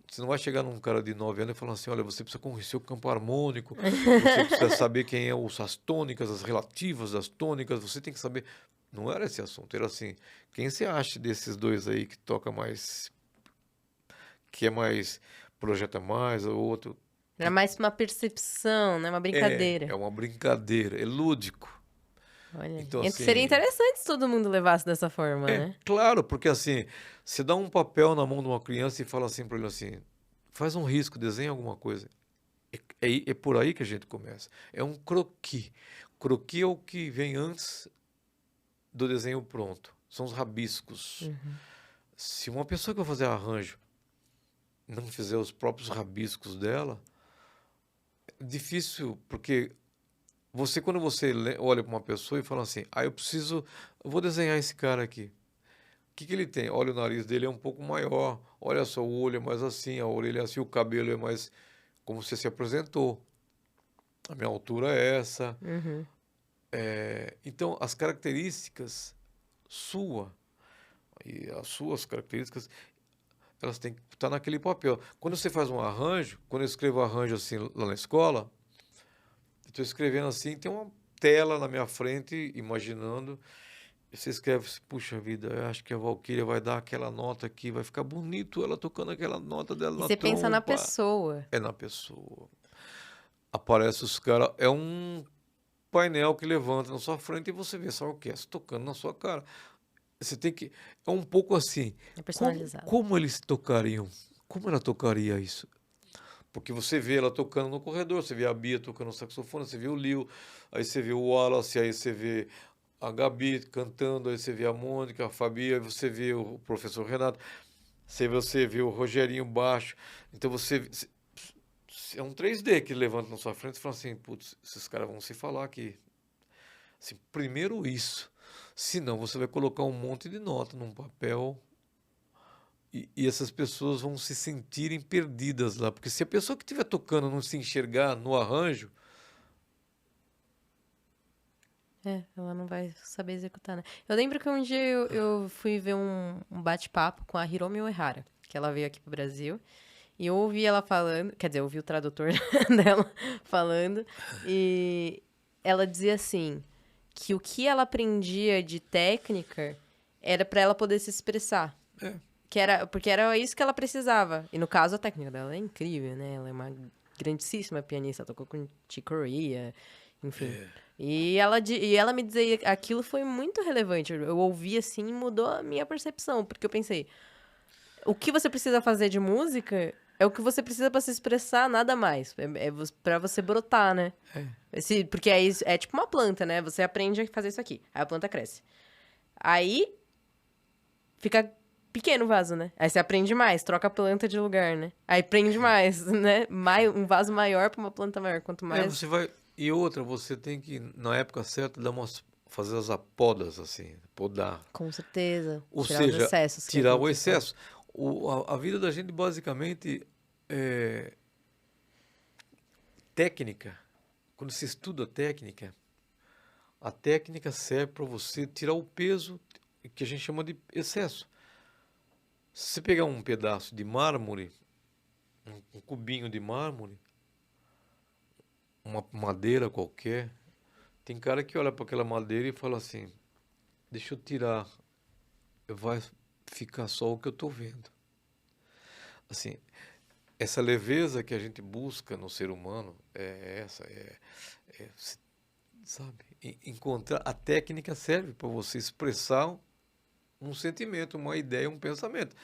Você não vai chegar num cara de 9 anos e falar assim, olha, você precisa conhecer o campo harmônico, você precisa saber quem é as tônicas, as relativas das tônicas, você tem que saber. Não era esse assunto, era assim, quem você acha desses dois aí que toca mais, que é mais, projeta mais, ou outro... Era mais uma percepção, né? Uma brincadeira. É uma brincadeira, é lúdico. Olha, Então, assim, seria interessante se todo mundo levasse dessa forma, né? Claro, porque assim, você dá um papel na mão de uma criança e fala assim para ele assim, faz um risco, desenha alguma coisa. É por aí que a gente começa. É um croquis. Croquis é o que vem antes do desenho pronto. São os rabiscos. Uhum. Se uma pessoa que vai fazer arranjo não fizer os próprios rabiscos dela, é difícil, porque quando você olha para uma pessoa e fala assim, eu vou desenhar esse cara aqui. O que que ele tem? Olha, o nariz dele é um pouco maior, olha só, o olho é mais assim, a orelha é assim, o cabelo é mais como você se apresentou. A minha altura é essa. Uhum. Então, as características sua e as suas características, elas têm que estar naquele papel. Quando você faz um arranjo, quando eu escrevo arranjo assim lá na escola, eu estou escrevendo assim, tem uma tela na minha frente, imaginando. E você escreve, puxa vida, eu acho que a Valquíria vai dar aquela nota aqui, vai ficar bonito ela tocando aquela nota dela E na você pensa na trompa. pessoa. É na pessoa. Aparece os caras, é um painel que levanta na sua frente e você vê essa orquestra tocando na sua cara. Você tem que. É um pouco assim. É Como, personalizado. como eles tocariam? Como ela tocaria isso? Porque você vê ela tocando no corredor, você vê a Bia tocando saxofone, você vê o Lil, aí você vê o Wallace, aí você vê a Gabi cantando, aí você vê a Mônica, a Fabi, aí você vê o professor Renato, você vê o Rogerinho baixo. Então é um 3D que levanta na sua frente e fala assim, putz, esses caras vão se falar aqui. Assim, primeiro isso. Senão você vai colocar um monte de nota num papel e essas pessoas vão se sentirem perdidas lá. Porque se a pessoa que estiver tocando não se enxergar no arranjo, Ela não vai saber executar, né? Eu lembro que um dia eu fui ver um bate-papo com a Hiromi Uehara, que ela veio aqui pro Brasil. E eu ouvi ela falando, quer dizer, eu ouvi o tradutor dela falando, e ela dizia assim, que o que ela aprendia de técnica era pra ela poder se expressar. é, Porque era isso que ela precisava. E no caso, a técnica dela é incrível, né? Ela é uma grandíssima pianista, tocou com Chick Corea, enfim. E ela me dizia que aquilo foi muito relevante. Eu ouvi assim e mudou a minha percepção, porque eu pensei, o que você precisa fazer de música é o que você precisa pra se expressar, nada mais. Pra você brotar, né? Porque é tipo uma planta, né? Você aprende a fazer isso aqui, aí a planta cresce. Aí fica pequeno o vaso, né? Aí você aprende mais, troca a planta de lugar, né? Aí prende mais, né? Um vaso maior pra uma planta maior. Quanto mais. você vai. E outra, você tem que, na época certa, fazer as podas, assim, podar. Com certeza. Ou Tirar os seja, excessos. Que é tirar como o você falou. excesso. A vida da gente, basicamente, é técnica. Quando você estuda a técnica serve para você tirar o peso que a gente chama de excesso. Se você pegar um pedaço de mármore, um cubinho de mármore, uma madeira qualquer, tem cara que olha para aquela madeira e fala assim, deixa eu tirar, vai ficar só o que eu estou vendo. Assim, essa leveza que a gente busca no ser humano sabe? Encontrar a técnica serve para você expressar um sentimento, uma ideia, um pensamento.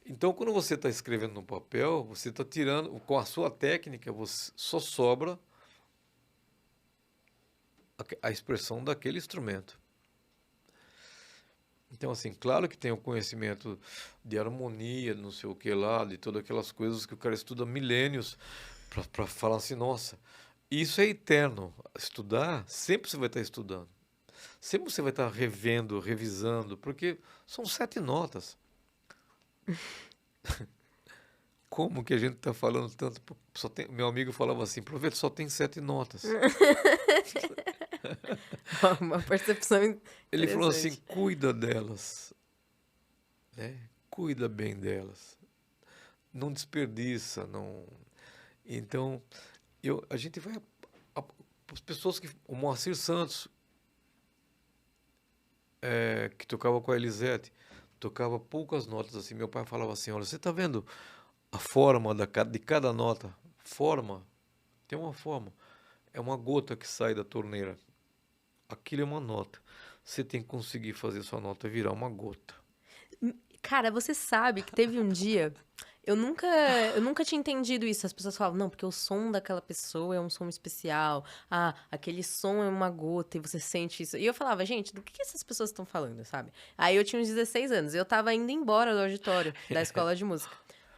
Então, quando você está escrevendo no papel, você está tirando, com a sua técnica, só sobra a expressão daquele instrumento. Então, assim, claro que tem o conhecimento de harmonia, não sei o que lá, de todas aquelas coisas que o cara estuda há milênios para falar assim, nossa, isso é eterno. Estudar, sempre você vai estar estudando. Sempre você vai estar revendo, revisando, porque são 7 notas. Como que a gente está falando tanto? Meu amigo falava assim, professor, só tem 7 notas. Uma percepção Ele falou assim, interessante. cuida delas, né? Cuida bem delas. Não desperdiça, não. Então, a gente vai as pessoas o Moacir Santos, que tocava com a Elisete, tocava poucas notas assim. Meu pai falava assim, olha, você está vendo a forma de cada nota? Forma, tem uma forma. É uma gota que sai da torneira. Aquilo é uma nota. Você tem que conseguir fazer sua nota virar uma gota. Cara, você sabe que teve um dia. Eu nunca tinha entendido isso. As pessoas falavam, não, porque o som daquela pessoa é um som especial. Ah, aquele som é uma gota e você sente isso. E eu falava, gente, do que essas pessoas estão falando, sabe? Aí eu tinha uns 16 anos. Eu tava indo embora do auditório da escola de música.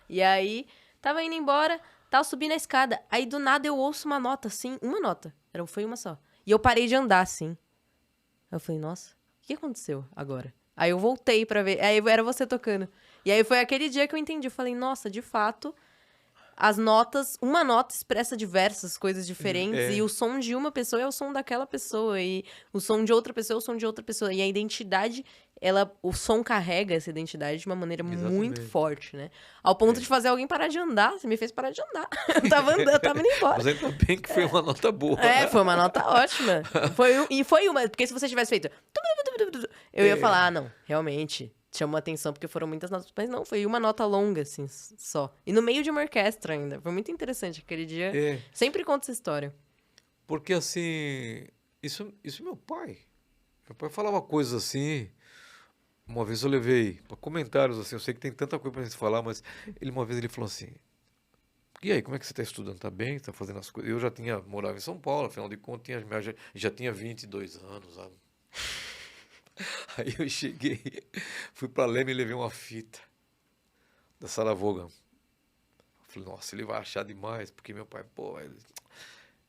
E aí, tava indo embora, tava subindo a escada. Aí do nada eu ouço uma nota, assim, uma nota. Foi uma só. E eu parei de andar, assim. Aí eu falei, nossa, o que aconteceu agora? Aí eu voltei pra ver, aí era você tocando. E aí foi aquele dia que eu entendi. Eu falei, nossa, de fato, as notas, uma nota expressa diversas coisas diferentes. E É, o som de uma pessoa é o som daquela pessoa. E o som de outra pessoa é o som de outra pessoa. E a identidade, o som carrega essa identidade de uma maneira muito exatamente. forte, né? Ao ponto de É. fazer alguém parar de andar. Você me fez parar de andar. Eu tava andando, eu tava indo embora. Mas ainda bem que foi uma nota boa. Foi uma nota ótima. E foi uma, porque se você tivesse feito. Eu ia falar, ah, não, realmente. Chamou atenção porque foram muitas notas. Mas não, foi uma nota longa, assim, só. E no meio de uma orquestra ainda. Foi muito interessante aquele dia. É, Sempre conto essa história. porque assim, isso é meu pai. Meu pai falava coisas assim. Uma vez eu levei para comentários assim, eu sei que tem tanta coisa pra gente falar, mas uma vez ele falou assim: "E aí, como é que você está estudando? Tá bem? Tá fazendo as coisas?" Eu já morava em São Paulo, afinal de contas, já tinha 22 anos, sabe? Aí eu cheguei, fui para Leme e levei uma fita da Sarah Vaughan. Falei, nossa, ele vai achar demais, porque meu pai, pô,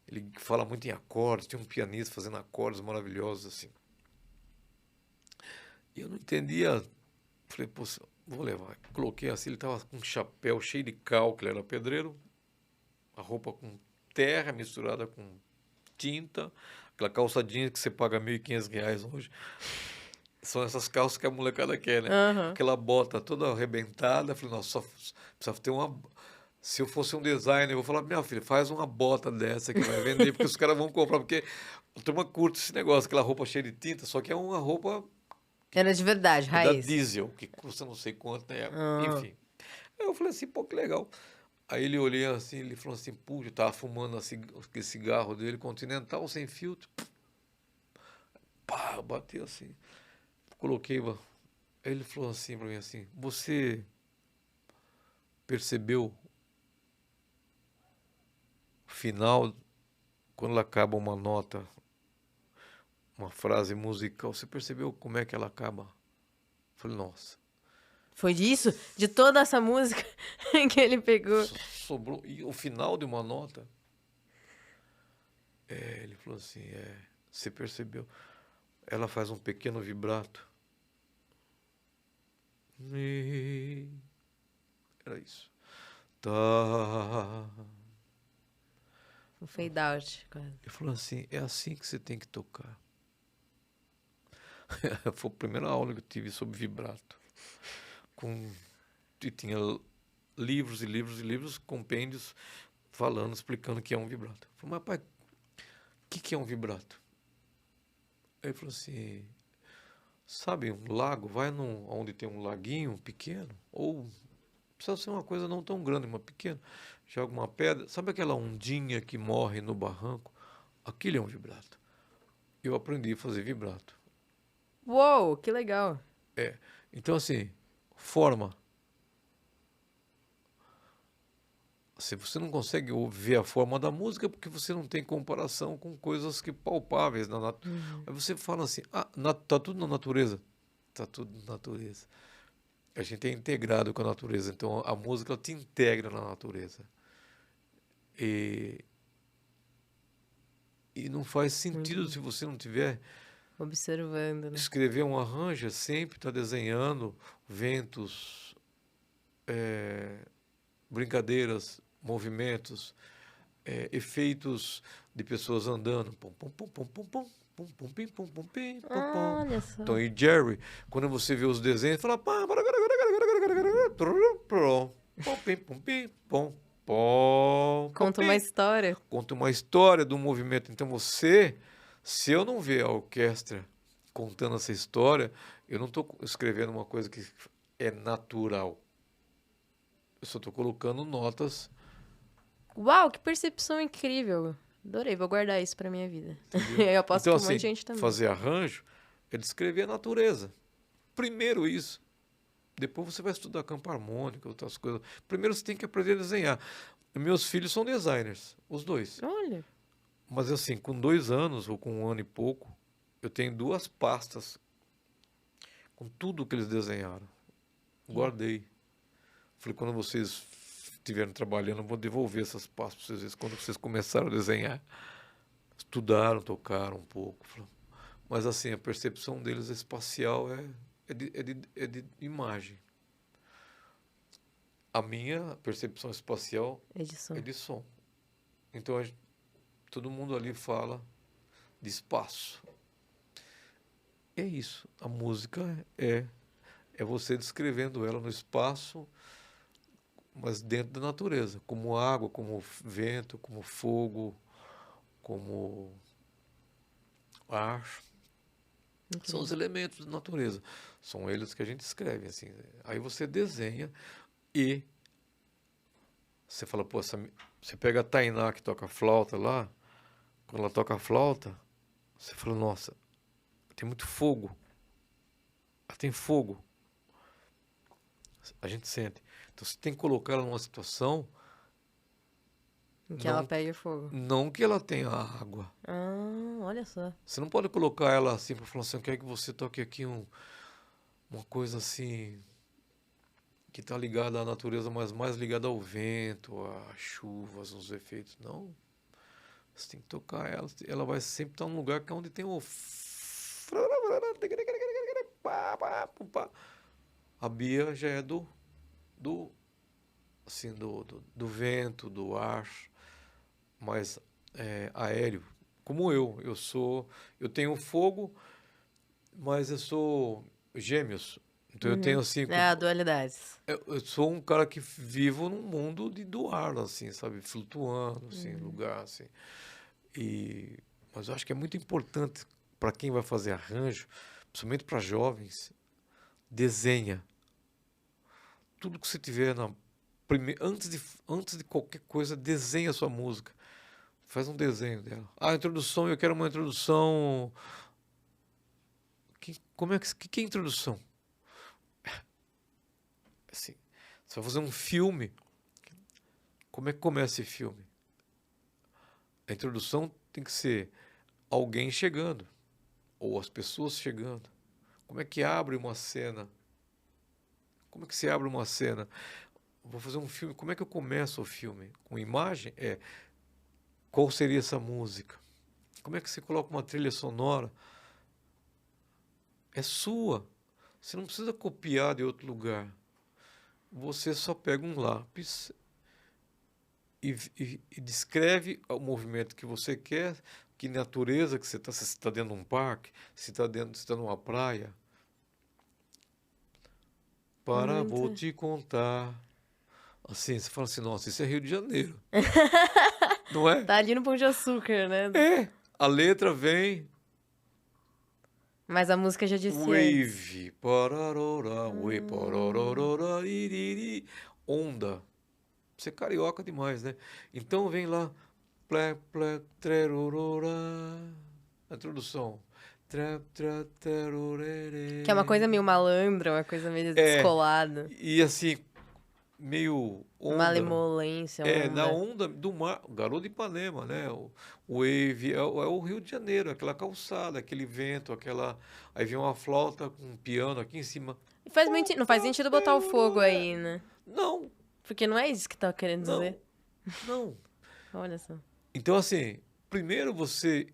ele fala muito em acordes, tinha um pianista fazendo acordes maravilhosos assim. E eu não entendia. Falei, pô, vou levar. Coloquei assim, ele tava com um chapéu cheio de cal, que ele era pedreiro, a roupa com terra misturada com tinta, aquela calça jeans que você paga R$ 1.500 hoje. São essas calças que a molecada quer, né? Aham. Aquela bota toda arrebentada. Falei, nossa, só precisa ter uma. Se eu fosse um designer, eu vou falar, minha filha, faz uma bota dessa que vai vender, porque os caras vão comprar, porque a turma curte esse negócio, aquela roupa cheia de tinta, só que é uma roupa Era de verdade, da raiz. Diesel, que custa não sei quanto, né? Ah. Enfim. Aí eu falei assim, pô, que legal. Aí ele olhou assim, ele falou assim, puxa, eu tava fumando aquele cigarro dele, Continental, sem filtro. Pá, bateu assim. Coloquei, aí ele falou assim pra mim assim, você percebeu o final, quando ela acaba uma nota, uma frase musical, você percebeu como é que ela acaba? Eu falei, nossa, Foi disso? De toda essa música que ele pegou. sobrou, e o final de uma nota, ele falou assim, você percebeu, ela faz um pequeno vibrato, e era isso, tá. Um fade out, quase. Ele falou assim, é assim que você tem que tocar. Foi a primeira aula que eu tive sobre vibrato. E tinha livros e livros e livros, compêndios, falando, explicando o que é um vibrato. Eu falei, mas pai, o que é um vibrato? Aí ele falou assim, sabe, um lago, vai onde tem um laguinho pequeno, ou precisa ser uma coisa não tão grande, mas pequena, joga uma pedra, sabe aquela ondinha que morre no barranco? Aquilo é um vibrato. Eu aprendi a fazer vibrato. Uou, que legal. Então, assim, forma. Se você não consegue ver a forma da música, é porque você não tem comparação com coisas que palpáveis na natureza. Aí você fala assim, tá tudo na natureza. Tá tudo na natureza. A gente é integrado com a natureza, então a música ela te integra na natureza. E não faz sentido se você não tiver Observando, né? escrever um arranjo, é sempre está desenhando ventos, brincadeiras, movimentos, efeitos de pessoas andando. Pum, pum, pum, pum, pum, pum, pum, pum, pim, pum, pum, pim, pum, pum. Olha só. Tom e Jerry, quando você vê os desenhos, fala pá, pum, pim, pum, pim, pum, pum, Conta uma história. conta uma história do movimento. Então se eu não ver a orquestra contando essa história, eu não estou escrevendo uma coisa que é natural. Eu só estou colocando notas. Uau, que percepção incrível. Adorei, vou guardar isso pra minha vida. Eu aposto Então, que um monte de assim, gente também. fazer arranjo é descrever a natureza. Primeiro isso. Depois você vai estudar campo harmônico, outras coisas. Primeiro você tem que aprender a desenhar. Meus filhos são designers, os dois. Olha. Mas assim, com 2 anos ou com 1 ano e pouco, eu tenho 2 pastas com tudo que eles desenharam. Guardei. Falei, quando vocês estiverem trabalhando, eu vou devolver essas pastas para vocês quando vocês começaram a desenhar. estudaram, tocaram um pouco. Mas assim, a percepção deles espacial é de imagem. A minha percepção espacial É de som. é de som. Então todo mundo ali fala de espaço. É isso. A música é você descrevendo ela no espaço, mas dentro da natureza, como água, como vento, como fogo, como ar. São os Incrível. elementos da natureza. São eles que a gente escreve, assim. Aí você desenha e você fala, pô, você pega a Tainá que toca flauta lá, quando ela toca flauta, você fala, nossa, tem muito fogo. Ela tem fogo. A gente sente. Então você tem que colocar ela numa situação, Que ela não, pegue fogo. não que ela tenha água. Ah, olha só. Você não pode colocar ela assim para falar assim, eu quero que você toque aqui uma coisa assim que está ligada à natureza, mas mais ligada ao vento, às chuvas, aos efeitos. Não. Você tem que tocar ela. Ela vai sempre estar num lugar que é onde tem o. A Bia já é do, assim, do vento, do ar, mais aéreo. Como eu tenho fogo, mas eu sou gêmeos. Então eu tenho Uhum. assim, É, dualidades. eu sou um cara que vivo num mundo do ar, assim, sabe, flutuando, assim, lugar, assim. Mas eu acho que é muito importante para quem vai fazer arranjo, principalmente para jovens, desenha tudo que você tiver antes de qualquer coisa, desenha a sua música. Faz um desenho dela. Ah, introdução, eu quero uma introdução. Como é que é introdução? Assim, você vai fazer um filme. Como é que começa esse filme? A introdução tem que ser alguém chegando, ou as pessoas chegando. Como é que abre uma cena? Como é que se abre uma cena? Vou fazer um filme, como é que eu começo o filme? Com imagem? Qual seria essa música? Como é que você coloca uma trilha sonora? É sua. Você não precisa copiar de outro lugar. Você só pega um lápis e descreve o movimento que você quer, que natureza que você está. Se você está dentro de um parque, se está numa praia. Vou Muito. te contar. Assim, você fala assim, nossa, isso é Rio de Janeiro. Não é? Tá ali no Pão de Açúcar, né? É. A letra vem. Mas a música já disse antes. Wave, pararora, we, Hum, pararora, iriri, onda. Você é carioca demais, né? Então vem lá, ple, ple, trerorora, a introdução. Tra, tra, que é uma coisa meio terorere. malandra, uma coisa meio É, descolada. e assim, meio onda. Malemolência, Na onda. onda do mar, o Garoto de Ipanema, né? O Wave é o Rio de Janeiro, aquela calçada, aquele vento, aquela. Aí vem uma flauta com um piano aqui em cima. E não faz sentido botar o fogo aí, né? Não, Porque não é isso que tá querendo não, dizer. não. Olha só. Então, assim, primeiro você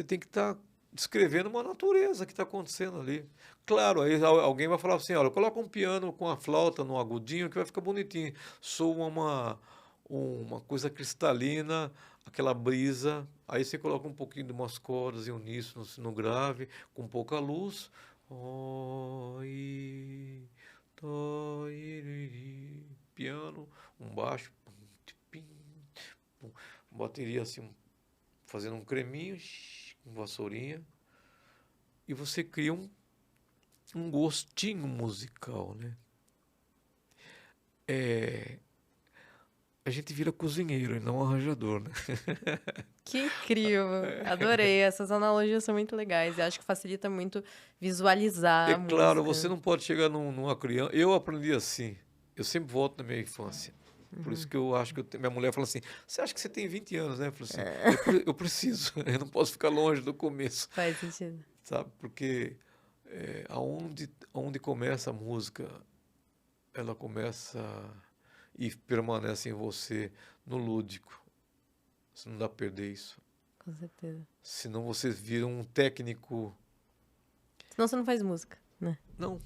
tem que estar descrevendo uma natureza que está acontecendo ali. Claro, aí alguém vai falar assim, olha, coloca um piano com a flauta no agudinho que vai ficar bonitinho. Soa uma coisa cristalina, aquela brisa. Aí você coloca um pouquinho de umas cordas e uníssono no grave, com pouca luz. Oi, toi, iri, piano, um baixo, pim, pum, bateria assim, fazendo um creminho, com vassourinha, e você cria um gostinho musical, né? A gente vira cozinheiro e não arranjador, né? Que incrível. Adorei. Essas analogias são muito legais. E acho que facilita muito visualizar É a claro, você música. não pode chegar numa criança. Eu aprendi assim. Eu sempre volto na minha infância. Por isso que eu acho que minha mulher fala assim: você acha que você tem 20 anos, né? Eu falo assim: eu preciso, eu não posso ficar longe do começo, Faz sentido. sabe? Porque aonde começa a música, ela começa e permanece em você no lúdico. Você não dá pra perder isso. Com certeza. Senão você vira um técnico. Senão você não faz música, né? Não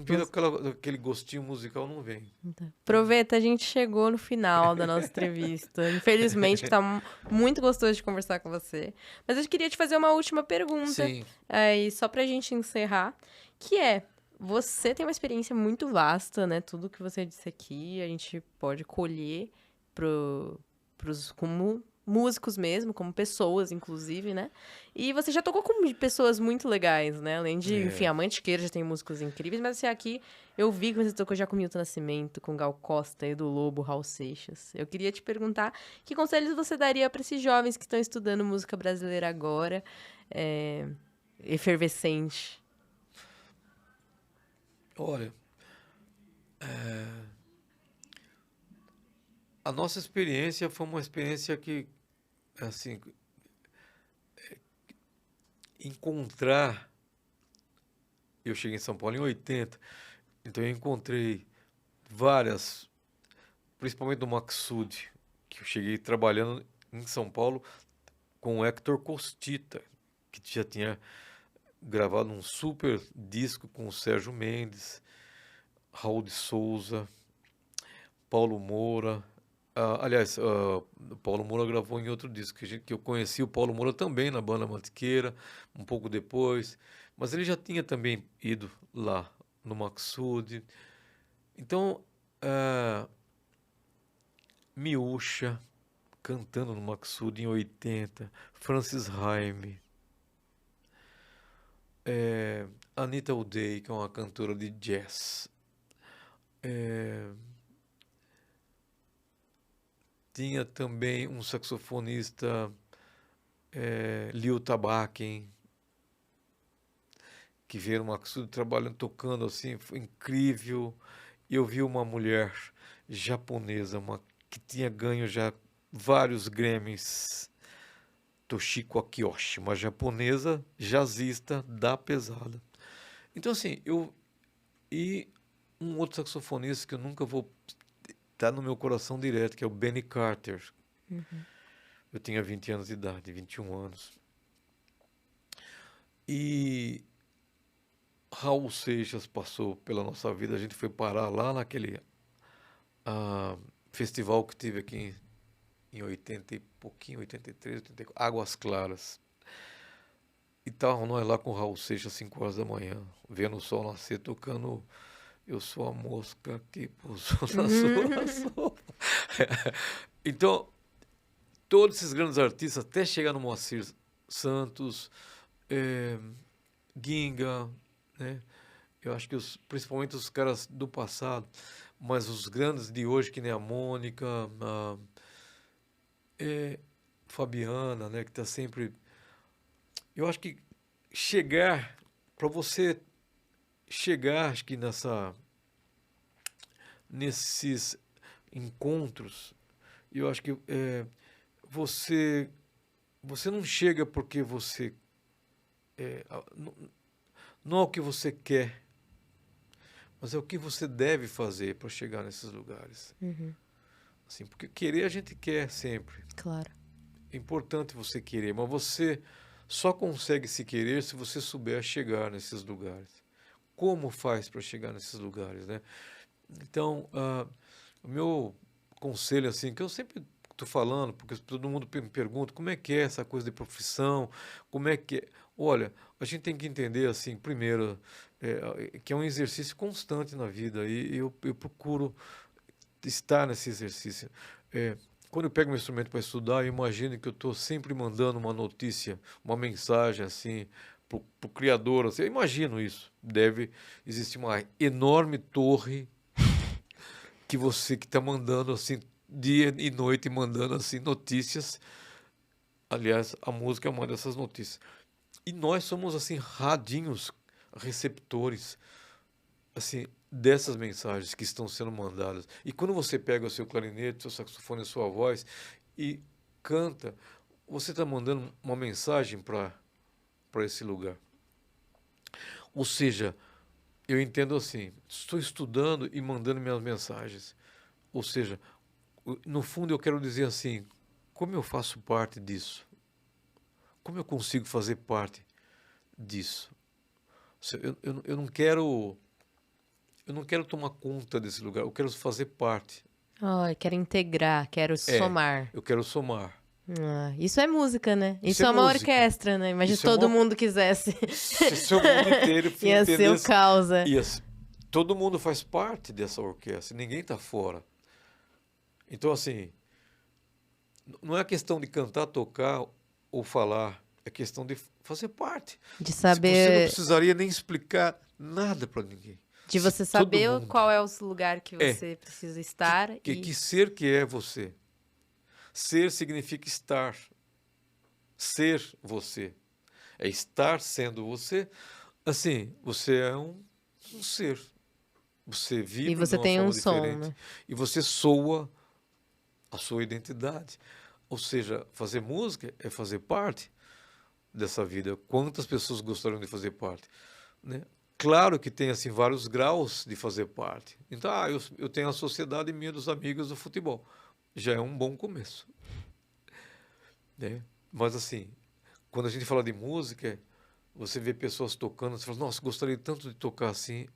vira aquele gostinho musical, não vem. Então, aproveita, a gente chegou no final da nossa entrevista. Infelizmente, que tá muito gostoso de conversar com você. Mas eu queria te fazer uma última pergunta, Sim. e só pra gente encerrar, que é, você tem uma experiência muito vasta, né? Tudo que você disse aqui, a gente pode colher como músicos mesmo, como pessoas, inclusive, né? E você já tocou com pessoas muito legais, né? Além de, enfim, a Mantiqueira já tem músicos incríveis, mas assim, aqui eu vi que você tocou já com Milton Nascimento, com Gal Costa, Edu Lobo, Raul Seixas. Eu queria te perguntar que conselhos você daria para esses jovens que estão estudando música brasileira agora, efervescente? Olha, a nossa experiência foi uma experiência que, assim, encontrar... Eu cheguei em São Paulo em 80, então eu encontrei várias, principalmente do Maxud, que eu cheguei trabalhando em São Paulo com o Hector Costita, que já tinha gravado um super disco com o Sérgio Mendes, Raul de Souza, Paulo Moura. Aliás, Paulo Moura gravou em outro disco, que eu conheci o Paulo Moura também na banda Mantiqueira, um pouco depois, mas ele já tinha também ido lá no Maxud. Então, Miúcha, cantando no Maxud em 80, Francis Haime, Anita O'Day, que é uma cantora de jazz, tinha também um saxofonista, Leo Tabaquem, que veio no Maxud trabalhando, tocando assim, foi incrível. E eu vi uma mulher japonesa, que tinha ganho já vários Grammys, Toshiko Akiyoshi, uma japonesa jazzista da pesada. Então, assim, e um outro saxofonista que eu nunca vou... Tá no meu coração direto, que é o Benny Carter. Eu tinha 20 anos de idade, 21 anos. E Raul Seixas passou pela nossa vida. A gente foi parar lá naquele festival que teve aqui em 80 e pouquinho, 83, 84, Águas Claras. E estavam nós lá com o Raul Seixas às 5 horas da manhã, vendo o sol nascer, tocando Eu Sou a Mosca que pousou na sua sopa. Então, todos esses grandes artistas, até chegar no Moacir Santos, Ginga, né? Eu acho que principalmente os caras do passado, mas os grandes de hoje, que nem a Mônica, Fabiana, né? Que está sempre... Eu acho que para você chegar, acho que nesses encontros, eu acho que você não chega porque você... não é o que você quer, mas é o que você deve fazer para chegar nesses lugares. Assim, porque querer a gente quer sempre. Claro. É importante você querer, mas você só consegue se querer se você souber chegar nesses lugares. Como faz para chegar nesses lugares, né? Então, o meu conselho, assim, que eu sempre estou falando, porque todo mundo me pergunta como é que é essa coisa de profissão, como é que é. Olha, a gente tem que entender, assim, primeiro, que é um exercício constante na vida, e eu procuro estar nesse exercício. Quando eu pego um instrumento para estudar, eu imagino que eu estou sempre mandando uma notícia, uma mensagem, assim, para o criador. Assim, eu imagino isso. Deve existir uma enorme torre que você que está mandando, assim, dia e noite, mandando, assim, notícias. Aliás, a música é uma dessas notícias. E nós somos, assim, radinhos receptores, assim, dessas mensagens que estão sendo mandadas. E quando você pega o seu clarinete, seu saxofone, a sua voz e canta, você está mandando uma mensagem para esse lugar. Ou seja, eu entendo assim, estou estudando e mandando minhas mensagens. Ou seja, no fundo eu quero dizer assim, como eu faço parte disso? como eu consigo fazer parte disso? Eu não quero tomar conta desse lugar, eu quero fazer parte. Oh, quero integrar, quero somar. Eu quero somar. Isso é música, né? Isso Isso é é uma música. orquestra, né? Imagina se Isso é todo uma- mundo quisesse. Se o mundo inteiro Ia ser o entendesse- caos, é. todo mundo faz parte dessa orquestra, ninguém está fora. Então, assim, não é questão de cantar, tocar ou falar, é questão de fazer parte. De Você não saber, precisaria nem explicar nada para ninguém. de Se você todo saber mundo- qual é o lugar que É. você precisa estar. Que ser que é você? Ser significa estar. Ser você. É estar sendo você. Assim, você é um ser. Você E vive você de uma tem forma um som, diferente. né? E você soa a sua identidade. Ou seja, fazer música é fazer parte dessa vida. Quantas pessoas gostariam de fazer parte? Né? Claro que tem assim vários graus de fazer parte. Então, eu tenho a sociedade minha dos amigos do futebol. Já é um bom começo. Né? Mas assim, quando a gente fala de música, você vê pessoas tocando, você fala, nossa, gostaria tanto de tocar assim.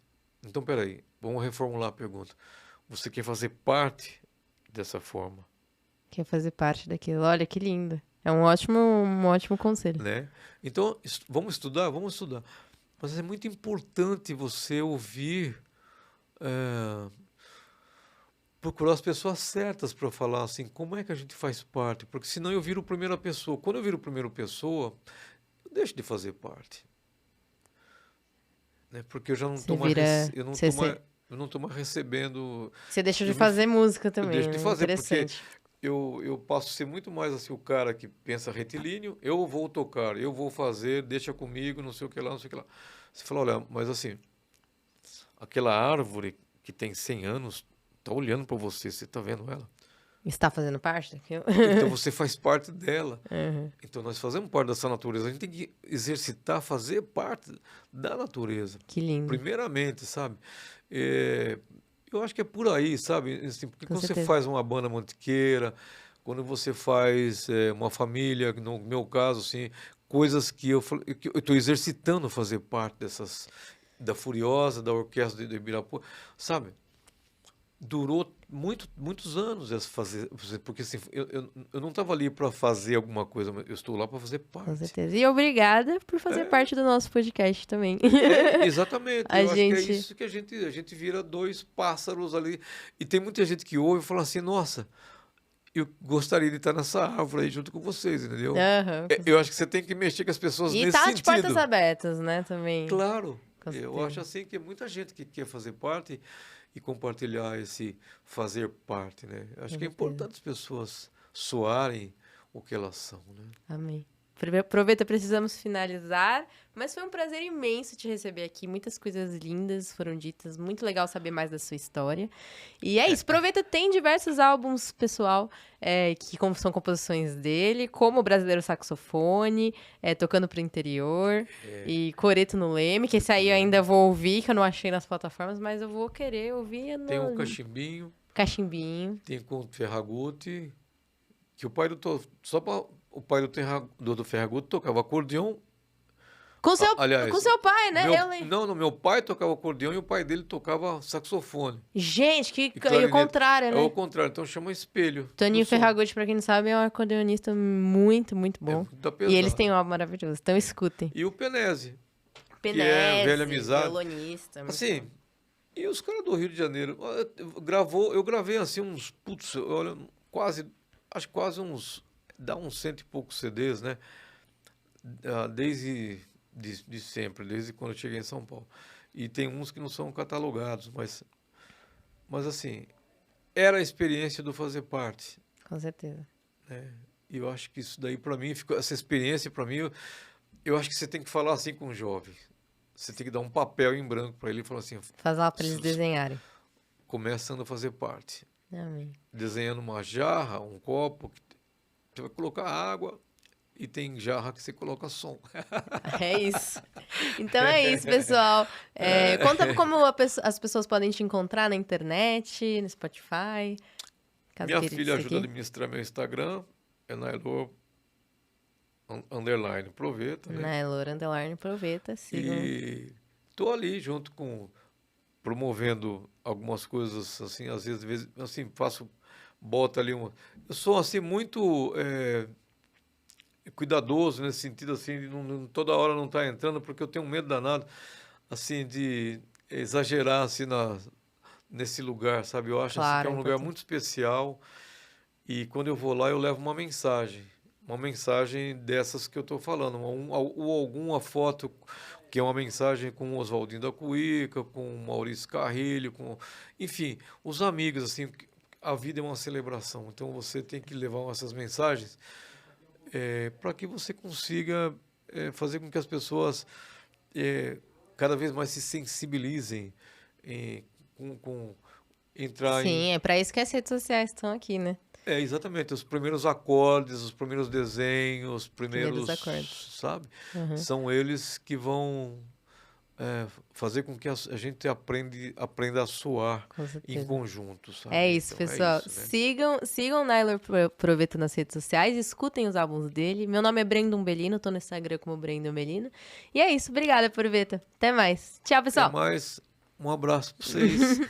Então, peraí, vamos reformular a pergunta. Você quer fazer parte dessa forma? Quer fazer parte daquilo. Olha que lindo. É um ótimo conselho. Né? Então, vamos estudar? Vamos estudar. Mas é muito importante você ouvir, procurar as pessoas certas para falar assim, como é que a gente faz parte? Porque senão eu viro primeira pessoa. Quando eu viro primeira pessoa, eu deixo de fazer parte. Né? Porque eu já não Você estou mais, vira- eu não você- tô mais, eu não estou mais recebendo. Você deixa de Eu me- fazer música também, deixo de né? fazer, porque Interessante. eu passo a ser muito mais assim o cara que pensa retilíneo, eu vou tocar, eu vou fazer, deixa comigo, não sei o que lá, não sei o que lá. Você fala, olha, mas assim, aquela árvore que tem 100 anos está olhando para você, você está vendo ela? Está fazendo parte daquilo? Então você faz parte dela. Uhum. Então nós fazemos parte dessa natureza. A gente tem que exercitar, fazer parte da natureza. Que lindo. Primeiramente, sabe? Eu acho que é por aí, sabe? Assim, porque Com quando você certeza. faz uma banda mantiqueira, quando você faz uma família, no meu caso, assim, coisas que eu estou exercitando fazer parte dessas, da Furiosa, da orquestra de Ibirapuera, sabe? Durou muitos anos essa fazer, porque assim, eu não estava ali para fazer alguma coisa, mas eu estou lá para fazer Com parte. certeza. E obrigada por fazer parte do nosso podcast também. Exatamente. A Eu acho que é gente- isso que a gente vira dois pássaros ali. E tem muita gente que ouve e fala assim, nossa, eu gostaria de estar nessa árvore aí junto com vocês, entendeu? Aham. Eu acho que você tem que mexer com as pessoas E nesse tá de sentido. portas abertas, né, também. Claro. Com Eu certeza. acho assim que muita gente que quer fazer parte e compartilhar esse fazer parte, né? Eu acho Com que é certeza. importante as pessoas soarem o que elas são, né? Amém. Aproveita, precisamos finalizar, mas foi um prazer imenso te receber aqui. Muitas coisas lindas foram ditas, muito legal saber mais da sua história. E é isso, aproveita, tem diversos álbuns, pessoal, são composições dele, como o Brasileiro Saxofone, Tocando pro Interior e Coreto no Leme, que esse aí eu ainda vou ouvir, que eu não achei nas plataformas, mas eu vou querer ouvir Tem no o Cachimbinho, Cachimbinho. tem com o Ferragutti, que o pai o pai do Ferragutti tocava acordeon. Aliás, Com seu pai, né? Meu pai tocava acordeon e o pai dele tocava saxofone. Gente, E é o clarinete. contrário, É né? o contrário, então chama espelho. Toninho do som. Ferragutti, pra quem não sabe, é um acordeonista muito, muito bom. muito E eles pesado. têm um álbum maravilhoso, então escutem. E o Penese. Penese, é velha amizade. violonista. muito Assim, bom. e os caras do Rio de Janeiro, eu gravei assim uns, putz, olha, acho que quase uns, dá uns 100 e poucos CDs, né? Desde de sempre, desde quando eu cheguei em São Paulo. E tem uns que não são catalogados, mas assim, era a experiência do fazer parte, Com certeza. né? E eu acho que isso daí para mim, essa experiência para mim, eu acho que você tem que falar assim com um jovem. Você tem que dar um papel em branco para ele e falar assim, Faz lá pra eles desenharem. começando a fazer parte. Amém. Desenhando uma jarra, um copo, que você vai colocar água e tem jarra que você coloca som. É isso. Então é isso, pessoal. Conta como as pessoas podem te encontrar na internet, no Spotify. Caso Minha queira filha te ajuda a seguir. administrar meu Instagram, é Nailor underline Proveta, né? Nailor underline Proveta, sigam. E tô ali junto com promovendo algumas coisas assim, às vezes assim, bota ali uma. Eu sou assim muito cuidadoso nesse sentido assim, de toda hora não estar entrando, porque eu tenho um medo danado assim de exagerar assim nesse lugar, sabe? Eu acho assim que Claro, é é um lugar importante. muito especial e quando eu vou lá eu levo uma mensagem dessas que eu estou falando, ou alguma foto que é uma mensagem com o Oswaldinho da Cuíca, com o Maurício Carrilho, enfim, os amigos assim. A vida é uma celebração, então você tem que levar essas mensagens para que você consiga fazer com que as pessoas é, cada vez mais se sensibilizem em, com entrar em. Sim, é pra isso que as redes sociais estão aqui, né? É, exatamente, os primeiros acordes, os primeiros desenhos, os Primeiros acordes. primeiros, sabe? Uhum, São eles que vão fazer com que a gente aprenda a soar com em certeza. conjunto, É sabe? isso, Então é pessoal. isso, né? Sigam o Nailor Proveta nas redes sociais, escutem os álbuns dele. Meu nome é Brendon Bellino, tô no Instagram como Brendon Bellino. E é isso, obrigada, Proveta. Até mais. Tchau, Até pessoal. mais, um abraço para vocês.